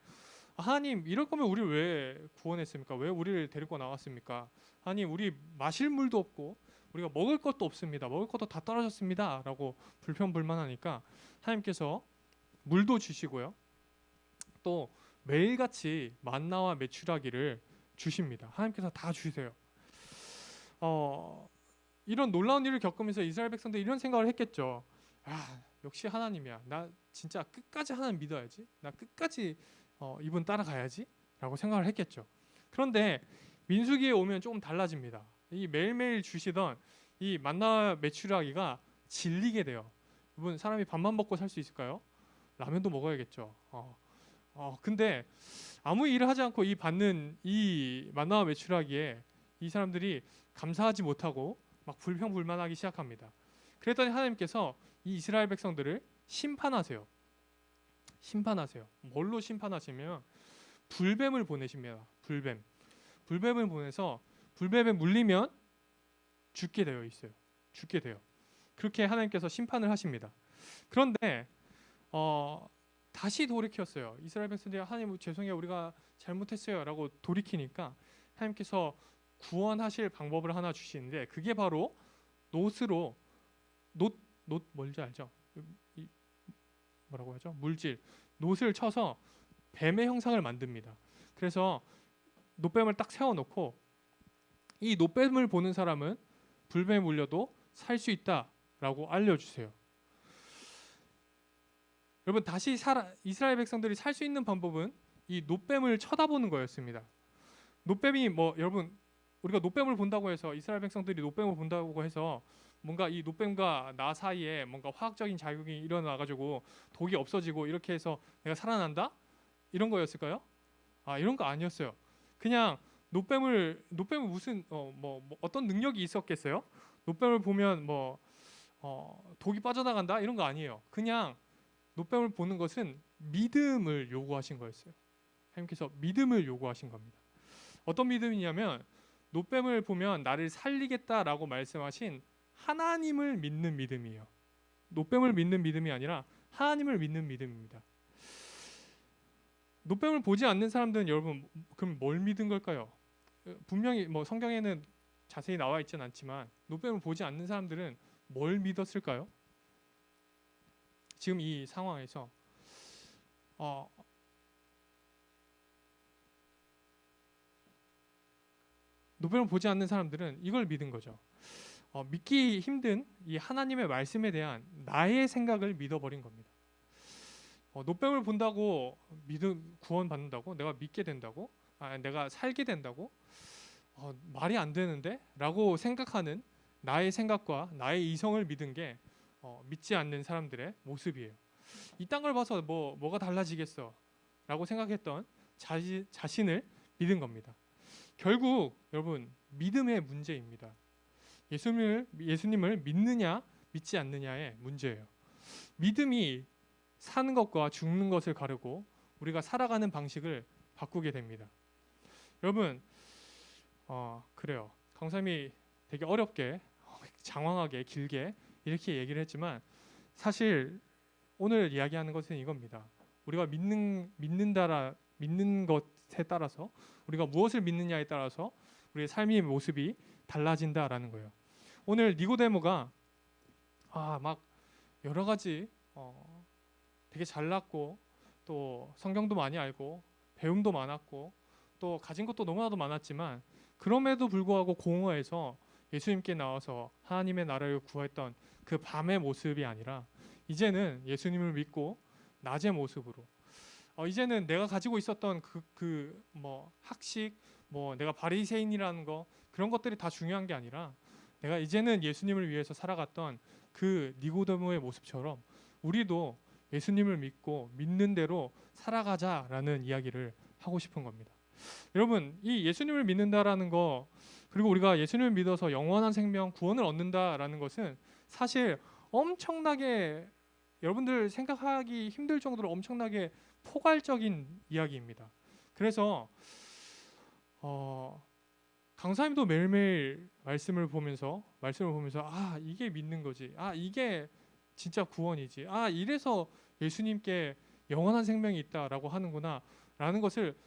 하나님, 이럴 거면 우리를 왜 구원했습니까? 왜 우리를 데리고 나왔습니까? 하나님, 우리 마실 물도 없고 우리가 먹을 것도 없습니다. 먹을 것도 다 떨어졌습니다. 라고 불평불만하니까 하나님께서 물도 주시고요, 또 매일같이 만나와 메추라기를 주십니다. 하나님께서 다 주세요. 이런 놀라운 일을 겪으면서 이스라엘 백성들이 이런 생각을 했겠죠. 역시 하나님이야. 나 진짜 끝까지 하나님 믿어야지. 나 끝까지 이분 따라가야지 라고 생각을 했겠죠. 그런데 민수기에 오면 조금 달라집니다. 이 매일매일 주시던 이 만나 메추라기가 질리게 돼요. 이분, 사람이 밥만 먹고 살 수 있을까요? 라면도 먹어야겠죠. 근데 아무 일을 하지 않고 이 받는 이 만나와 메추라기에 이 사람들이 감사하지 못하고 막 불평불만하기 시작합니다. 그랬더니 하나님께서 이 이스라엘 백성들을 심판하세요. 뭘로 심판하시면 불뱀을 보내십니다. 불뱀을 보내서 불뱀에 물리면 죽게 되어 있어요. 죽게 돼요. 그렇게 하나님께서 심판을 하십니다. 그런데 다시 돌이켰어요. 이스라엘 백성들이 하나님 죄송해요, 우리가 잘못했어요 라고 돌이키니까 하나님께서 구원하실 방법을 하나 주시는데, 그게 바로 놋으로 놋 뭔지 알죠? 뭐라고 하죠? 물질, 놋을 쳐서 뱀의 형상을 만듭니다. 그래서 놋뱀을 딱 세워놓고 이 놋뱀을 보는 사람은 불뱀에 물려도 살 수 있다라고 알려주세요. 여러분, 다시 이스라엘 백성들이 살 수 있는 방법은 이 놋뱀을 쳐다보는 거였습니다. 놋뱀이 여러분, 우리가 놋뱀을 본다고 해서, 이스라엘 백성들이 놋뱀을 본다고 해서 뭔가 이 놋뱀과 나 사이에 뭔가 화학적인 작용이 일어나가지고 독이 없어지고 이렇게 해서 내가 살아난다? 이런 거였을까요? 이런 거 아니었어요. 그냥 놋뱀을 무슨 어떤 능력이 있었겠어요? 놋뱀을 보면 독이 빠져나간다? 이런 거 아니에요. 그냥 놋뱀을 보는 것은 믿음을 요구하신 거였어요. 하나님께서 믿음을 요구하신 겁니다. 어떤 믿음이냐면, 놋뱀을 보면 나를 살리겠다라고 말씀하신 하나님을 믿는 믿음이에요. 놋뱀을 믿는 믿음이 아니라 하나님을 믿는 믿음입니다. 놋뱀을 보지 않는 사람들은 여러분, 그럼 뭘 믿은 걸까요? 분명히 성경에는 자세히 나와 있지는 않지만 놋뱀을 보지 않는 사람들은 뭘 믿었을까요? 지금 이 상황에서 놋뱀을 보지 않는 사람들은 이걸 믿은 거죠. 믿기 힘든 이 하나님의 말씀에 대한 나의 생각을 믿어버린 겁니다. 놋뱀을 본다고 구원 받는다고, 내가 믿게 된다고, 내가 살게 된다고, 말이 안 되는데? 라고 생각하는 나의 생각과 나의 이성을 믿은 게 믿지 않는 사람들의 모습이에요. 이딴 걸 봐서 뭐가 달라지겠어 라고 생각했던 자신을 믿은 겁니다. 결국 여러분, 믿음의 문제입니다. 예수님을 믿느냐 믿지 않느냐의 문제예요. 믿음이 사는 것과 죽는 것을 가르고 우리가 살아가는 방식을 바꾸게 됩니다. 여러분, 그래요. 강사님이 되게 어렵게, 장황하게, 길게 이렇게 얘기를 했지만 사실 오늘 이야기하는 것은 이겁니다. 우리가 믿는 것에 따라서 우리가 무엇을 믿느냐에 따라서 우리의 삶의 모습이 달라진다라는 거예요. 오늘 니고데모가 막 여러 가지 되게 잘났고 또 성경도 많이 알고 배움도 많았고 또 가진 것도 너무나도 많았지만 그럼에도 불구하고 공허해서 예수님께 나와서 하나님의 나라를 구했던 그 밤의 모습이 아니라 이제는 예수님을 믿고 낮의 모습으로 이제는 내가 가지고 있었던 그 학식 내가 바리새인이라는 거 그런 것들이 다 중요한 게 아니라 내가 이제는 예수님을 위해서 살아갔던 그 니고데모의 모습처럼 우리도 예수님을 믿고 믿는 대로 살아가자라는 이야기를 하고 싶은 겁니다. 여러분, 이 예수님을 믿는다라는 거 그리고 우리가 예수님을 믿어서 영원한 생명 구원을 얻는다라는 것은 사실 엄청나게 여러분들 생각하기 힘들 정도로 엄청나게 포괄적인 이야기입니다. 그래서 강사님도 매일매일 말씀을 보면서 이게 믿는 거지, 이게 진짜 구원이지, 이래서 예수님께 영원한 생명이 있다라고 하는구나 라는 것을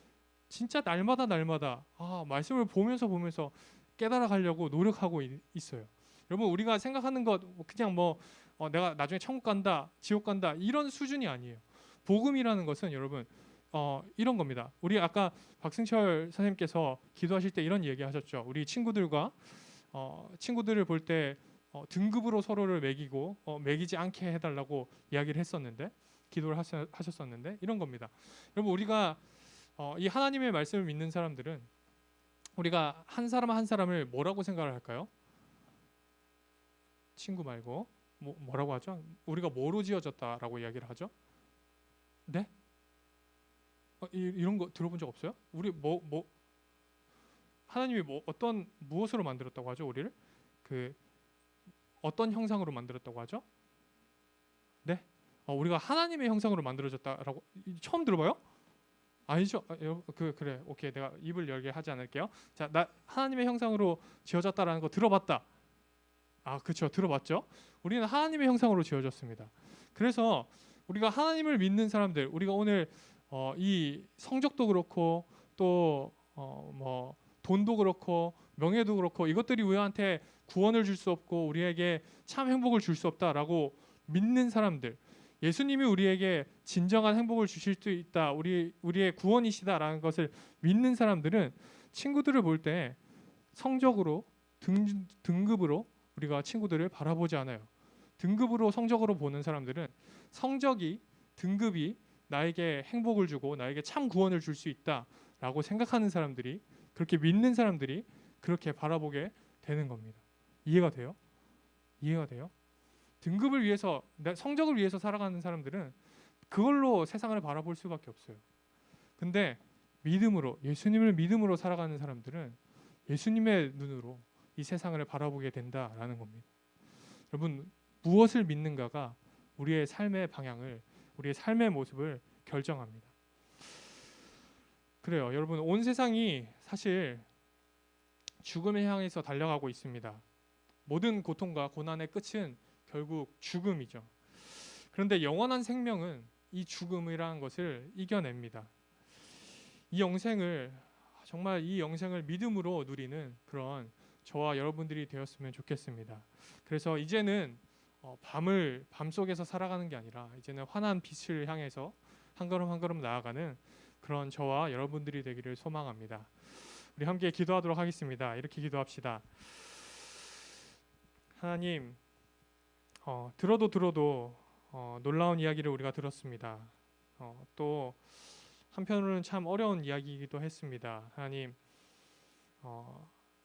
진짜 날마다 말씀을 보면서 깨달아 가려고 노력하고 있어요. 여러분, 우리가 생각하는 것 그냥 내가 나중에 천국 간다 지옥 간다 이런 수준이 아니에요. 복음이라는 것은 여러분 이런 겁니다. 우리 아까 박승철 선생님께서 기도하실 때 이런 얘기 하셨죠. 우리 친구들과 친구들을 볼 때 등급으로 서로를 매기고 매기지 않게 해달라고 이야기를 했었는데 기도를 하셨었는데 이런 겁니다. 여러분, 우리가 이 하나님의 말씀을 믿는 사람들은 우리가 한 사람 한 사람을 뭐라고 생각을 할까요? 친구 말고 뭐라고 하죠? 우리가 뭐로 지어졌다라고 이야기를 하죠? 네? 이런 거 들어본 적 없어요? 우리 하나님이 무엇으로 만들었다고 하죠? 우리를 어떤 형상으로 만들었다고 하죠? 네? 우리가 하나님의 형상으로 만들어졌다라고 처음 들어봐요? 아니죠? 그래, 오케이, 내가 입을 열게 하지 않을게요. 자, 나 하나님의 형상으로 지어졌다라는 거 들어봤다. 그렇죠, 들어봤죠? 우리는 하나님의 형상으로 지어졌습니다. 그래서 우리가 하나님을 믿는 사람들, 우리가 오늘 이 성적도 그렇고 또 돈도 그렇고 명예도 그렇고 이것들이 우리한테 구원을 줄 수 없고 우리에게 참 행복을 줄 수 없다라고 믿는 사람들, 예수님이 우리에게 진정한 행복을 주실 수 있다, 우리의 구원이시다라는 것을 믿는 사람들은 친구들을 볼 때 성적으로 등급으로 우리가 친구들을 바라보지 않아요. 등급으로 성적으로 보는 사람들은 성적이 등급이 나에게 행복을 주고 나에게 참 구원을 줄 수 있다라고 생각하는 사람들이, 그렇게 믿는 사람들이 그렇게 바라보게 되는 겁니다. 이해가 돼요? 이해가 돼요? 등급을 위해서, 성적을 위해서 살아가는 사람들은 그걸로 세상을 바라볼 수밖에 없어요. 근데 믿음으로, 예수님을 믿음으로 살아가는 사람들은 예수님의 눈으로 이 세상을 바라보게 된다라는 겁니다. 여러분, 무엇을 믿는가가 우리의 삶의 방향을, 우리의 삶의 모습을 결정합니다. 그래요. 여러분, 온 세상이 사실 죽음을 향해서 달려가고 있습니다. 모든 고통과 고난의 끝은 결국 죽음이죠. 그런데 영원한 생명은 이 죽음이라는 것을 이겨냅니다. 이 영생을 믿음으로 누리는 그런 저와 여러분들이 되었으면 좋겠습니다. 그래서 이제는 밤속에서 살아가는 게 아니라 이제는 환한 빛을 향해서 한 걸음 한 걸음 나아가는 그런 저와 여러분들이 되기를 소망합니다. 우리 함께 기도하도록 하겠습니다. 이렇게 기도합시다. 하나님, 들어도 놀라운 이야기를 우리가 들었습니다. 또 한편으로는 참 어려운 이야기이기도 했습니다. 하나님,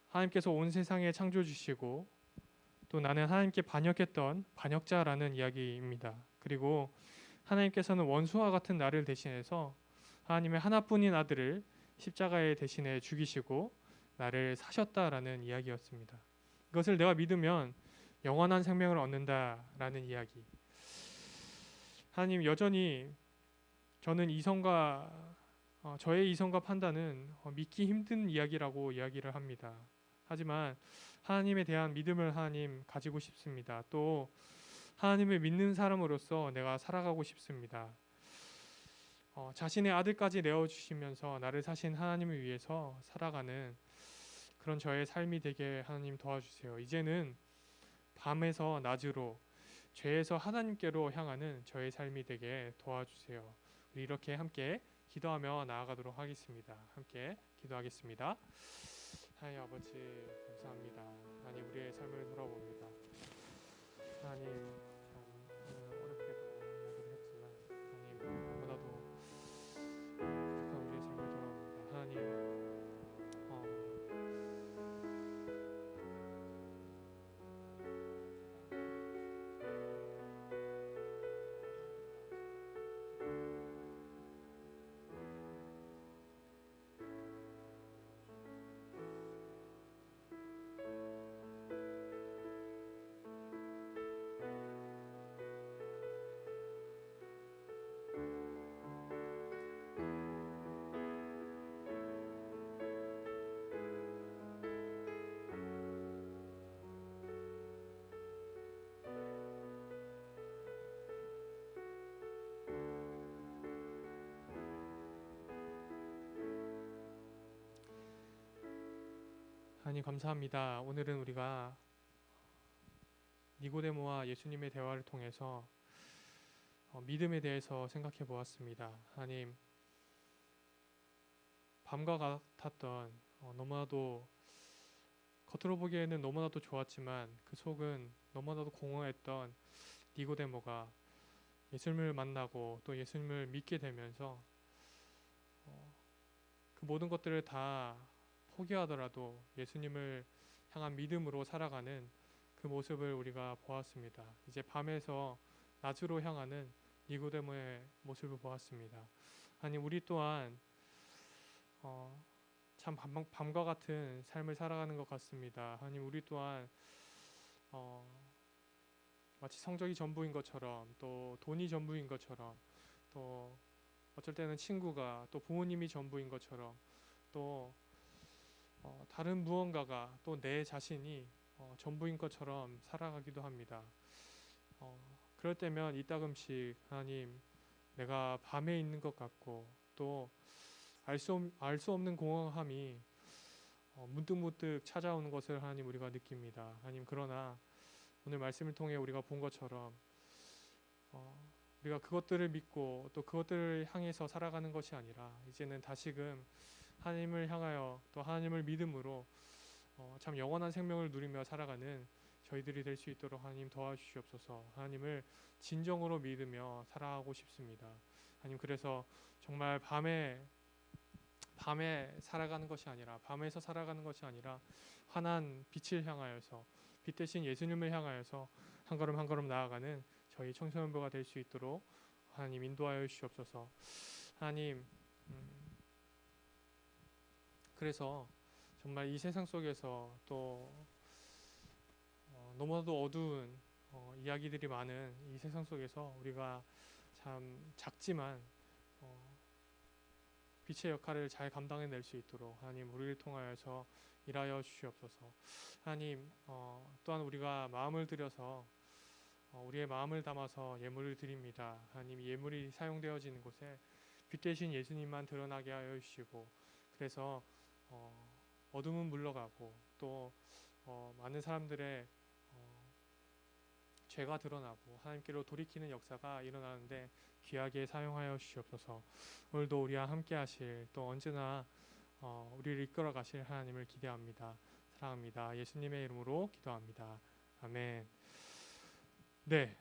하나님께서 온 세상에 창조 주시고 또 나는 하나님께 반역했던 반역자라는 이야기입니다. 그리고 하나님께서는 원수와 같은 나를 대신해서 하나님의 하나뿐인 아들을 십자가에 대신해 죽이시고 나를 사셨다라는 이야기였습니다. 이것을 내가 믿으면 영원한 생명을 얻는다라는 이야기. 하나님, 여전히 저는 저의 이성과 판단은 믿기 힘든 이야기라고 이야기를 합니다. 하지만 하나님에 대한 믿음을 하나님 가지고 싶습니다. 또 하나님을 믿는 사람으로서 내가 살아가고 싶습니다. 자신의 아들까지 내어주시면서 나를 사신 하나님을 위해서 살아가는 그런 저의 삶이 되게 하나님 도와주세요. 이제는 밤에서 낮으로, 죄에서 하나님께로 향하는 저의 삶이 되게 도와주세요. 우리 이렇게 함께 기도하며 나아가도록 하겠습니다. 함께 기도하겠습니다. 하나님 아버지 감사합니다. 하나님 우리의 삶을 돌아봅니다. 하나님 참 어렵게도 이야기를 했지만 하나님 너무나도 부족한 우리의 삶을 돌아봅니다. 하나님 하나님 감사합니다. 오늘은 우리가 니고데모와 예수님의 대화를 통해서 믿음에 대해서 생각해 보았습니다. 하나님 밤과 같았던 너무나도 겉으로 보기에는 너무나도 좋았지만 그 속은 너무나도 공허했던 니고데모가 예수님을 만나고 또 예수님을 믿게 되면서 그 모든 것들을 다 포기하더라도 예수님을 향한 믿음으로 살아가는 그 모습을 우리가 보았습니다. 이제 밤에서 낮으로 향하는 니고데모의 모습을 보았습니다. 하나님 우리 또한 참 밤과 같은 삶을 살아가는 것 같습니다. 하나님 우리 또한 마치 성적이 전부인 것처럼 또 돈이 전부인 것처럼 또 어쩔 때는 친구가 또 부모님이 전부인 것처럼 또 다른 무언가가 또 내 자신이 전부인 것처럼 살아가기도 합니다. 그럴 때면 이따금씩 하나님 내가 밤에 있는 것 같고 또 알 수 없는 공허함이 문득문득 찾아오는 것을 하나님 우리가 느낍니다. 하나님 그러나 오늘 말씀을 통해 우리가 본 것처럼 우리가 그것들을 믿고 또 그것들을 향해서 살아가는 것이 아니라 이제는 다시금 하나님을 향하여 또 하나님을 믿음으로 참 영원한 생명을 누리며 살아가는 저희들이 될 수 있도록 하나님 도와주시옵소서. 하나님을 진정으로 믿으며 살아가고 싶습니다. 하나님 그래서 정말 밤에 살아가는 것이 아니라 밤에서 살아가는 것이 아니라 환한 빛을 향하여서 빛 대신 예수님을 향하여서 한 걸음 한 걸음 나아가는 저희 청소년부가 될 수 있도록 하나님 인도하여 주시옵소서. 하나님 그래서 정말 이 세상 속에서 또 너무나도 어두운 이야기들이 많은 이 세상 속에서 우리가 참 작지만 빛의 역할을 잘 감당해낼 수 있도록 하나님 우리를 통하여서 일하여 주시옵소서. 하나님 또한 우리가 마음을 들여서 우리의 마음을 담아서 예물을 드립니다. 하나님 예물이 사용되어지는 곳에 빛 대신 예수님만 드러나게 하여 주시고 그래서 어둠은 물러가고 또 많은 사람들의 죄가 드러나고 하나님께로 돌이키는 역사가 일어나는데 귀하게 사용하여 주시옵소서. 오늘도 우리와 함께 하실 또 언제나 우리를 이끌어 가실 하나님을 기대합니다. 사랑합니다. 예수님의 이름으로 기도합니다. 아멘. 네,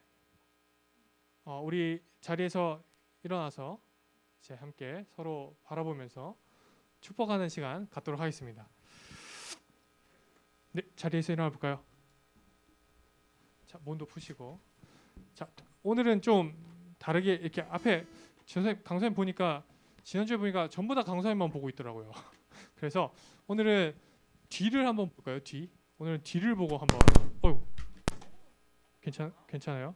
우리 자리에서 일어나서 이제 함께 서로 바라보면서 축복하는 시간 갖도록 하겠습니다. 네, 자리에서 일어나 볼까요? 자, 몸도 푸시고. 자, 오늘은 좀 다르게 이렇게 앞에 강사님 보니까 지난주에 보니까 전부 다 강사님만 보고 있더라고요. 그래서 오늘은 뒤를 한번 볼까요? 뒤. 오늘은 뒤를 보고 한번. 괜찮아요?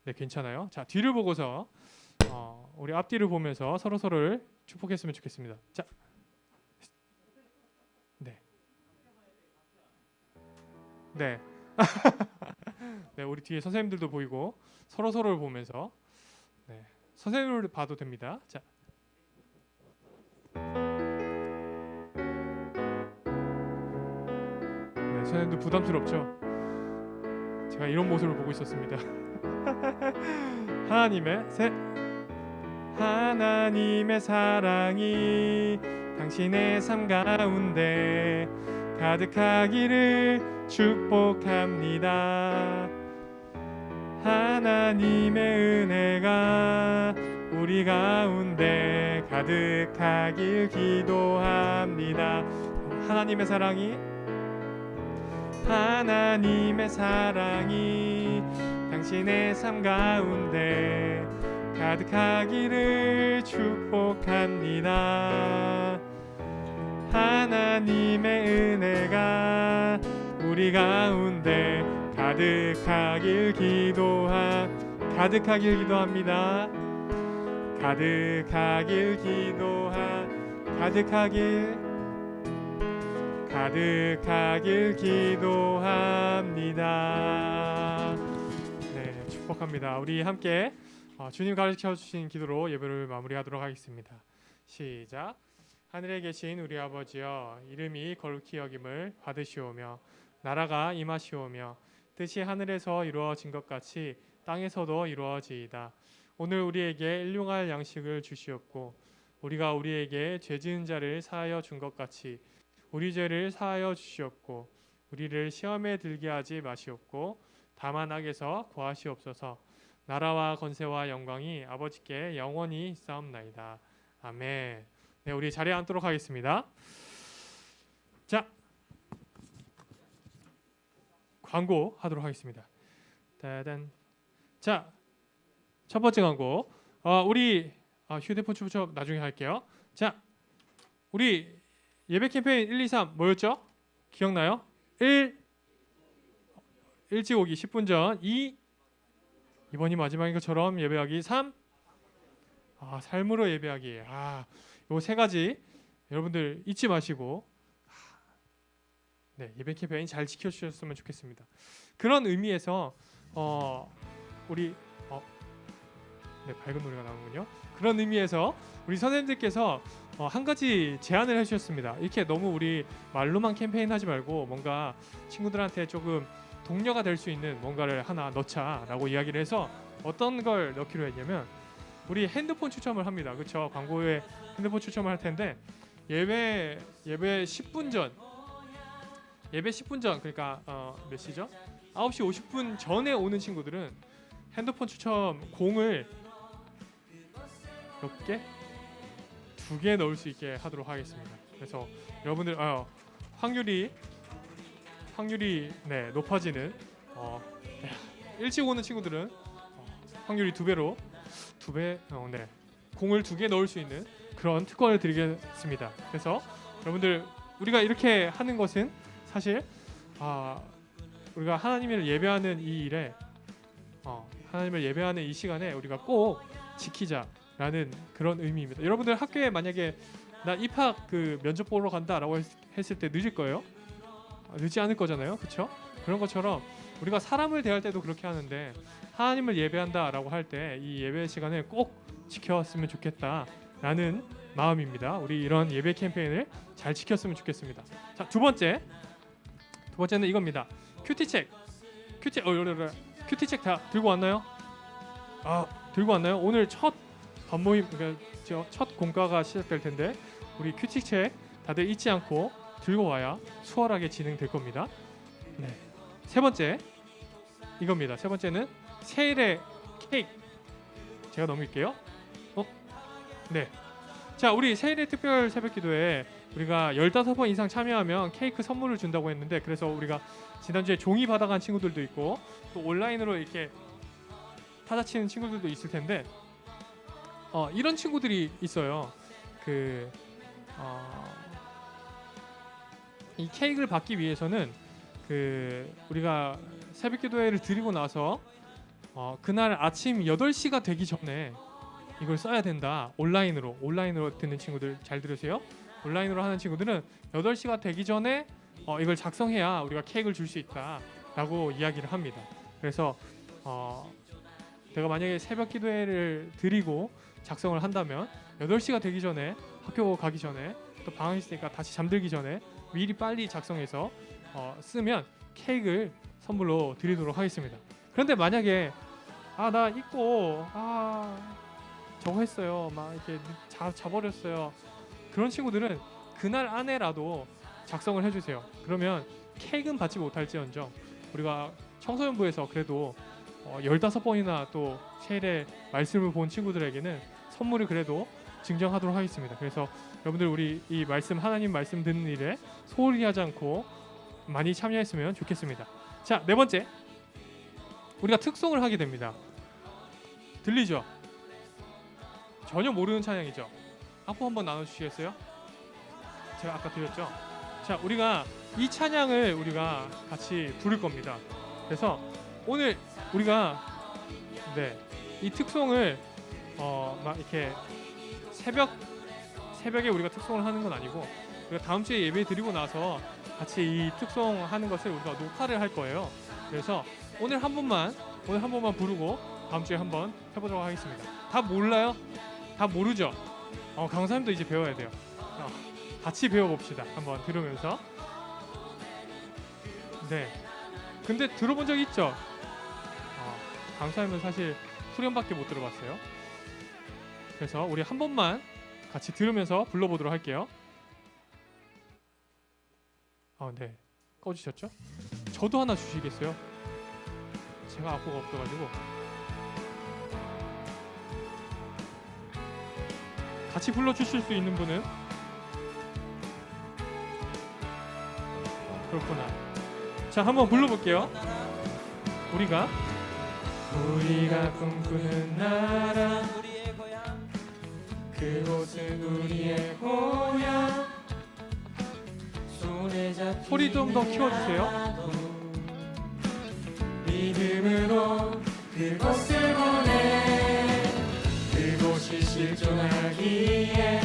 네, 괜찮아요. 자, 뒤를 보고서 우리 앞뒤를 보면서 서로를 축복했으면 좋겠습니다. 자, 네. 네, 우리 뒤에 선생님들도 보이고 서로를 보면서 네, 선생님을 봐도 됩니다. 자, 네, 선생님도 부담스럽죠? 제가 이런 모습을 보고 있었습니다. 하나님의 사랑이 당신의 삶 가운데 가득하기를 축복합니다. 하나님의 은혜가 우리 가운데 가득하길 기도합니다. 하나님의 사랑이 당신의 삶 가운데 가득하기를 축복합니다. 하나님의 은혜가 우리 가운데 가득하길 기도합니다. 가득하길 기도합니다. 네, 축복합니다. 우리 함께 주님 가르쳐 주신 기도로 예배를 마무리하도록 하겠습니다. 시작. 하늘에 계신 우리 아버지여, 이름이 거룩히 여김을 받으시오며 나라가 임하시오며 뜻이 하늘에서 이루어진 것 같이 땅에서도 이루어지이다. 오늘 우리에게 일용할 양식을 주시옵고 우리가 우리에게 죄 지은 자를 사하여 준 것 같이 우리 죄를 사하여 주시옵고 우리를 시험에 들게 하지 마시옵고 다만 악에서 구하시옵소서. 나라와 권세와 영광이 아버지께 영원히 있사옵나이다. 아멘. 네, 우리 자리에 앉도록 하겠습니다. 자, 광고 하도록 하겠습니다. 따단. 자, 첫 번째 광고. 우리 휴대폰 추첨 나중에 할게요. 자, 우리 예배 캠페인 1, 2, 3 뭐였죠? 기억나요? 1. 일찍 오기 10분 전. 2. 이번이 마지막인 것처럼 예배하기. 3. 삶으로 예배하기. 요 세 가지 여러분들 잊지 마시고 네, 예배 캠페인 잘 지켜주셨으면 좋겠습니다. 그런 의미에서 우리 네, 밝은 노래가 나오는군요. 그런 의미에서 우리 선생님들께서 한 가지 제안을 해주셨습니다. 이렇게 너무 우리 말로만 캠페인하지 말고 뭔가 친구들한테 조금 동료가 될 수 있는 뭔가를 하나 넣자라고 이야기를 해서 어떤 걸 넣기로 했냐면 우리 핸드폰 추첨을 합니다. 그렇죠? 광고에 핸드폰 추첨을 할 텐데 예배 10분 전 그러니까 몇 시죠? 9시 50분 전에 오는 친구들은 핸드폰 추첨 공을 몇 개? 2개 넣을 수 있게 하도록 하겠습니다. 그래서 여러분들 확률이 네, 높아지는 일찍 오는 친구들은 확률이 2배 네, 공을 2개 넣을 수 있는 그런 특권을 드리겠습니다. 그래서 여러분들 우리가 이렇게 하는 것은 사실 우리가 하나님을 예배하는 이 일에 하나님을 예배하는 이 시간에 우리가 꼭 지키자라는 그런 의미입니다. 여러분들 학교에 만약에 나 입학 면접 보러 간다라고 했을 때 늦을 거예요? 늦지 않을 거잖아요, 그렇죠? 그런 것처럼 우리가 사람을 대할 때도 그렇게 하는데 하나님을 예배한다라고 할 때 이 예배 시간을 꼭 지켜왔으면 좋겠다라는 마음입니다. 우리 이런 예배 캠페인을 잘 지켰으면 좋겠습니다. 자, 두 번째는 이겁니다. 큐티책 다 들고 왔나요? 들고 왔나요? 오늘 첫 반모임, 그러니까 첫 공과가 시작될 텐데 우리 큐티책 다들 잊지 않고 들고 와야 수월하게 진행될 겁니다. 네. 세 번째 이겁니다. 세 번째는 세일의 케이크. 제가 넘길게요. 네. 자, 우리 세일의 특별 새벽기도에 우리가 15번 이상 참여하면 케이크 선물을 준다고 했는데 그래서 우리가 지난주에 종이 받아간 친구들도 있고 또 온라인으로 이렇게 타자치는 친구들도 있을 텐데 이런 친구들이 있어요. 이 케이크를 받기 위해서는 우리가 새벽기도회를 드리고 나서 그날 아침 8시가 되기 전에 이걸 써야 된다. 온라인으로 듣는 친구들 잘 들으세요. 온라인으로 하는 친구들은 8시가 되기 전에 이걸 작성해야 우리가 케이크를 줄 수 있다라고 이야기를 합니다. 그래서 내가 만약에 새벽기도회를 드리고 작성을 한다면 8시가 되기 전에 학교 가기 전에 또 방학 있으니까 다시 잠들기 전에 미리 빨리 작성해서 쓰면 케이크를 선물로 드리도록 하겠습니다. 그런데 만약에 나 잊고 저거 했어요, 막 이렇게 자버렸어요, 그런 친구들은 그날 안에라도 작성을 해주세요. 그러면 케이크는 받지 못할지언정 우리가 청소년부에서 그래도 15번이나 또 셰일의 말씀을 본 친구들에게는 선물을 그래도 증정하도록 하겠습니다. 그래서 여러분들 우리 이 말씀, 하나님 말씀 듣는 일에 소홀히 하지 않고 많이 참여했으면 좋겠습니다. 자, 네 번째, 우리가 특송을 하게 됩니다. 들리죠? 전혀 모르는 찬양이죠? 악보 한번 나눠주시겠어요? 제가 아까 드렸죠? 자, 우리가 이 찬양을 우리가 같이 부를 겁니다. 그래서 오늘 우리가 이 특송을 막 이렇게 새벽에 우리가 특송을 하는 건 아니고 우리가 다음 주에 예배 드리고 나서 같이 이 특송 하는 것을 우리가 녹화를 할 거예요. 그래서 오늘 한 번만 부르고 다음 주에 한번 해보도록 하겠습니다. 다 몰라요? 다 모르죠? 강사님도 이제 배워야 돼요. 같이 배워봅시다. 한번 들으면서. 네. 근데 들어본 적 있죠? 강사님은 사실 후렴밖에 못 들어봤어요. 그래서 우리 한 번만 같이 들으면서 불러보도록 할게요. 네. 꺼주셨죠? 저도 하나 주시겠어요? 제가 악보가 없어가지고. 같이 불러주실 수 있는 분은? 그렇구나. 자, 한번 불러볼게요. 우리가 꿈꾸는 나라, 그곳은 우리의 고향. 소리 좀 더 키워주세요. 믿음으로 그곳을 보내, 그곳이 실존하기에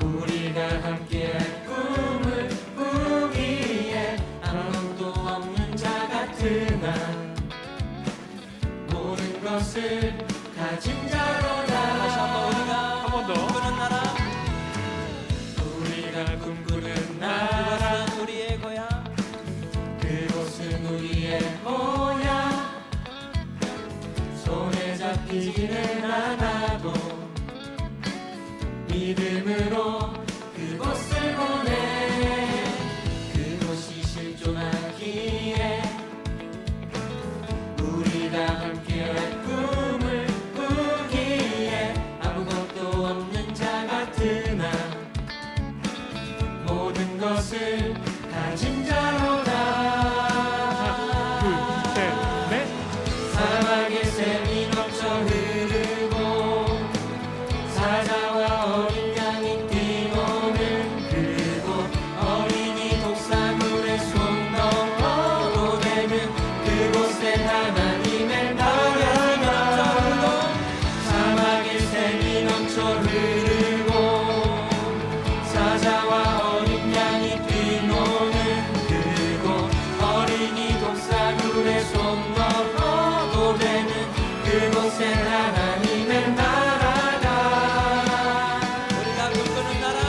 우리가 함께할 꿈을 꾸기에 아무도 없는 자 같으나 모든 것을 가진 자로다. 한 번 더. 우리가 꿈꾸는 나라, 그곳은 우리의 고향. 그곳은 우리의 고향. 손에 잡히지는 않아도 믿음으로 그곳을 보내, 그곳이 실존하기에 우리가 함께할 꿈을 꾸기에 아무것도 없는 자 같으나 모든 것을 가진 자로다. 하나, 둘, 셋, 넷. 사막의 샘이 넘쳐 흐르고 사자와 어린 양이 뛰노는 그곳, 어린이 독사물에 손 넣어도 되는 그곳에 하나님의 나라가. 사막의 샘이 넘쳐 흐르고 사자와 어린 양이 뛰노는 그곳, 어린이 독사물에 손 넣어도 되는 그곳에 하나님의 나라가. 우리가 꿈꾸는 나라,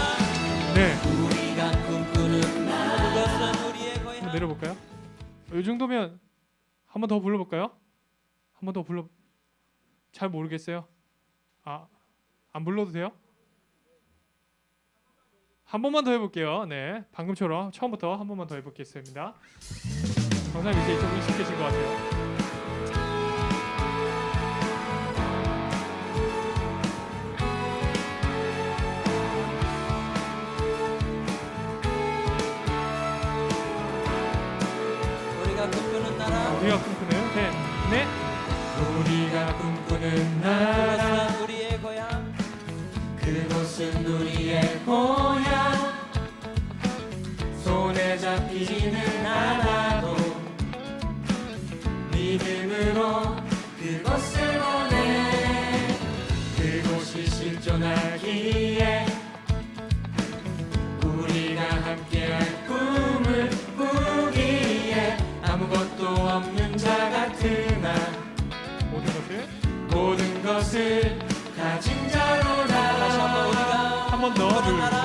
네. 우리가 꿈꾸는 나라, 그것은 우리의 고향. 한번 내려볼까요? 이 정도면 한 번 더 불러볼까요? 한 번 더 불러. 잘 모르겠어요. 안 불러도 돼요? 한 번만 더 해볼게요. 네, 방금처럼 처음부터 한 번만 더 해보겠습니다. 강사님 이제 좀 익숙해진 것 같아요. 우리가 꿈꾸는 나라, 우리가 꿈꾸는 셋, 넷. 우리가 꿈꾸는 나라, 그것은 우리의 고향. 그곳은 우리의 고향. 손에 잡히지는 않아도 믿음으로 그곳을 보내, 그곳이 실존하기에 우리가 함께할 꿈을 꾸기에 아무것도 없는 자 같으나 모든 것을 가진 자로다. 꿈꾸는 나라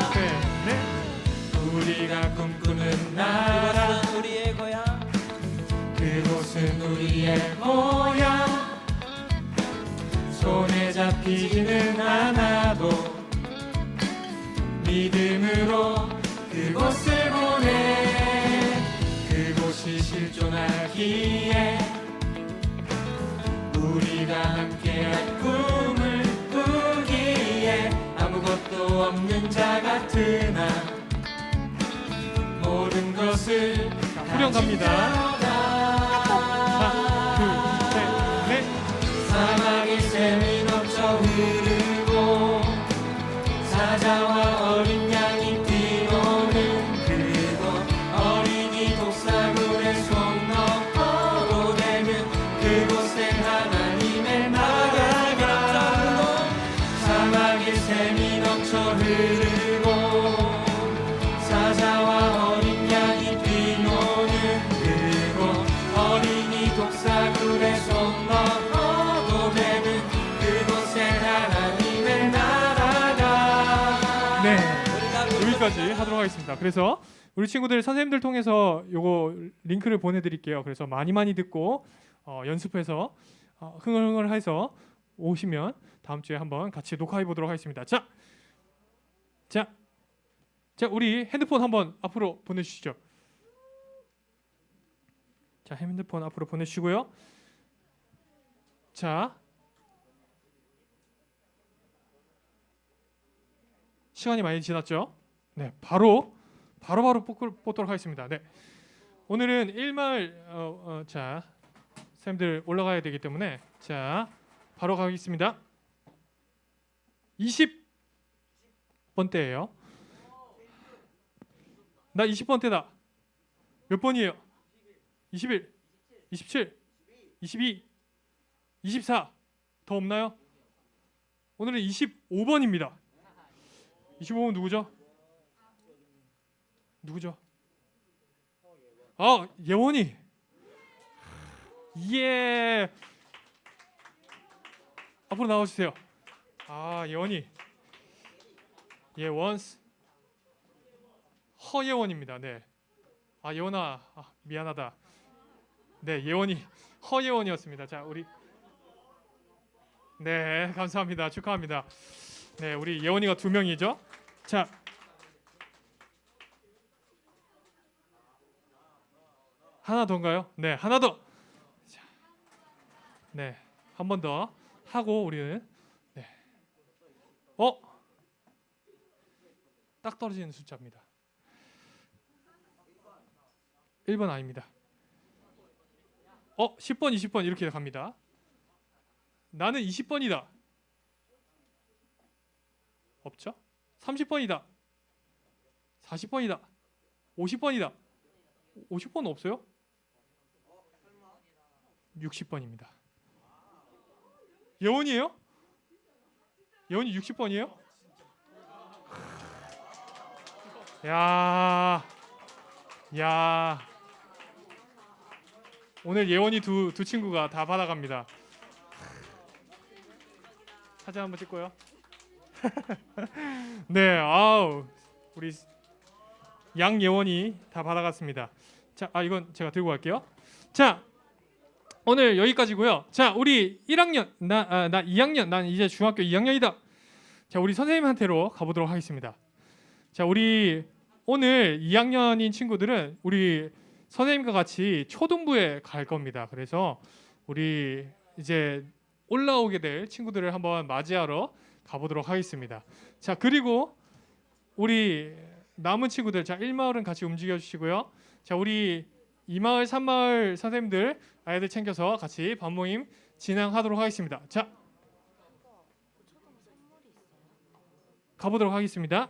우리가 꿈꾸는 나라 그곳은 우리의 고향 그곳은 우리의 고향 손에 잡히지는 않아도 믿음으로 그곳을 보내 그곳이 실존하기에 우리가 함께한 꿈을 꾸기에 아무것도 없는 자 같으나 모든 것을 후렴 갑니다. 하나, 둘, 셋, 넷. 사막의 샘이 넘쳐 흐르고 사자와 어린 양이 뛰노는 그곳 어린이 독사굴에 손 넣어도 되는 그곳엔 하나님의 나라가 사막의 샘이 넘쳐 흐르고 사자와 어린 양이 뛰노는 그곳 어린이 독사굴에 손 넣어도 되는 그곳엔 하나님의 나라가 네 여기까지 하도록 하겠습니다. 그래서 우리 친구들 선생님들 통해서 요거 링크를 보내드릴게요. 그래서 많이 듣고 연습해서 흥얼흥얼해서 오시면 다음 주에 한번 같이 녹화해 보도록 하겠습니다. 자 우리 핸드폰 한번 앞으로 보내주시죠. 자 핸드폰 앞으로 보내주시고요. 자 시간이 많이 지났죠? 네 바로 뽑도록 하겠습니다. 네 오늘은 1마을 자 선생님들 올라가야 되기 때문에 자 바로 가겠습니다. 20번대예요. 나 20번대다. 몇 번이에요? 21, 27, 22, 24. 더 없나요? 오늘은 25번입니다. 25번 누구죠? 예원이. 예. 앞으로 나와주세요. 예원이. 예원스. 허예원입니다. 네. 예원아, 미안하다. 네, 예원이 허예원이었습니다. 자, 우리 네, 감사합니다. 축하합니다. 네, 우리 예원이가 2명이죠. 자, 하나 더인가요? 네, 하나 더. 자, 네, 한 번 더 하고 우리는 네. 딱 떨어지는 숫자입니다. 1번 아닙니다. 10번, 20번 이렇게 갑니다. 나는 20번이다. 없죠? 30번이다. 40번이다. 50번이다. 50번 없어요? 60번입니다. 예원이에요? 예원이 60번이에요? 야. 오늘 예원이 두 친구가 다 받아갑니다. 사진 한번 찍고요. 네, 우리 양예원이 다 받아갔습니다. 자, 이건 제가 들고 갈게요. 자, 오늘 여기까지고요. 자, 우리 1학년, 나 2학년, 난 이제 중학교 2학년이다. 자, 우리 선생님한테로 가보도록 하겠습니다. 자, 우리 오늘 2학년인 친구들은 우리 선생님과 같이 초등부에 갈 겁니다. 그래서 우리 이제 올라오게 될 친구들을 한번 맞이하러 가보도록 하겠습니다. 자, 그리고 우리 남은 친구들, 자 1마을은 같이 움직여 주시고요. 자, 우리 2마을, 3마을 선생님들 아이들 챙겨서 같이 반 모임 진행하도록 하겠습니다. 자, 가보도록 하겠습니다.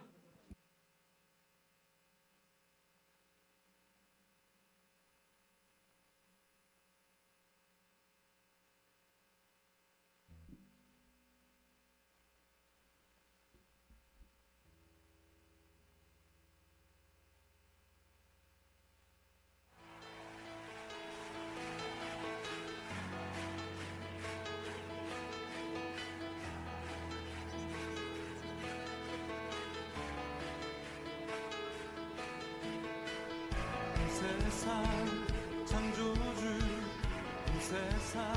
세상 창조주 온 세상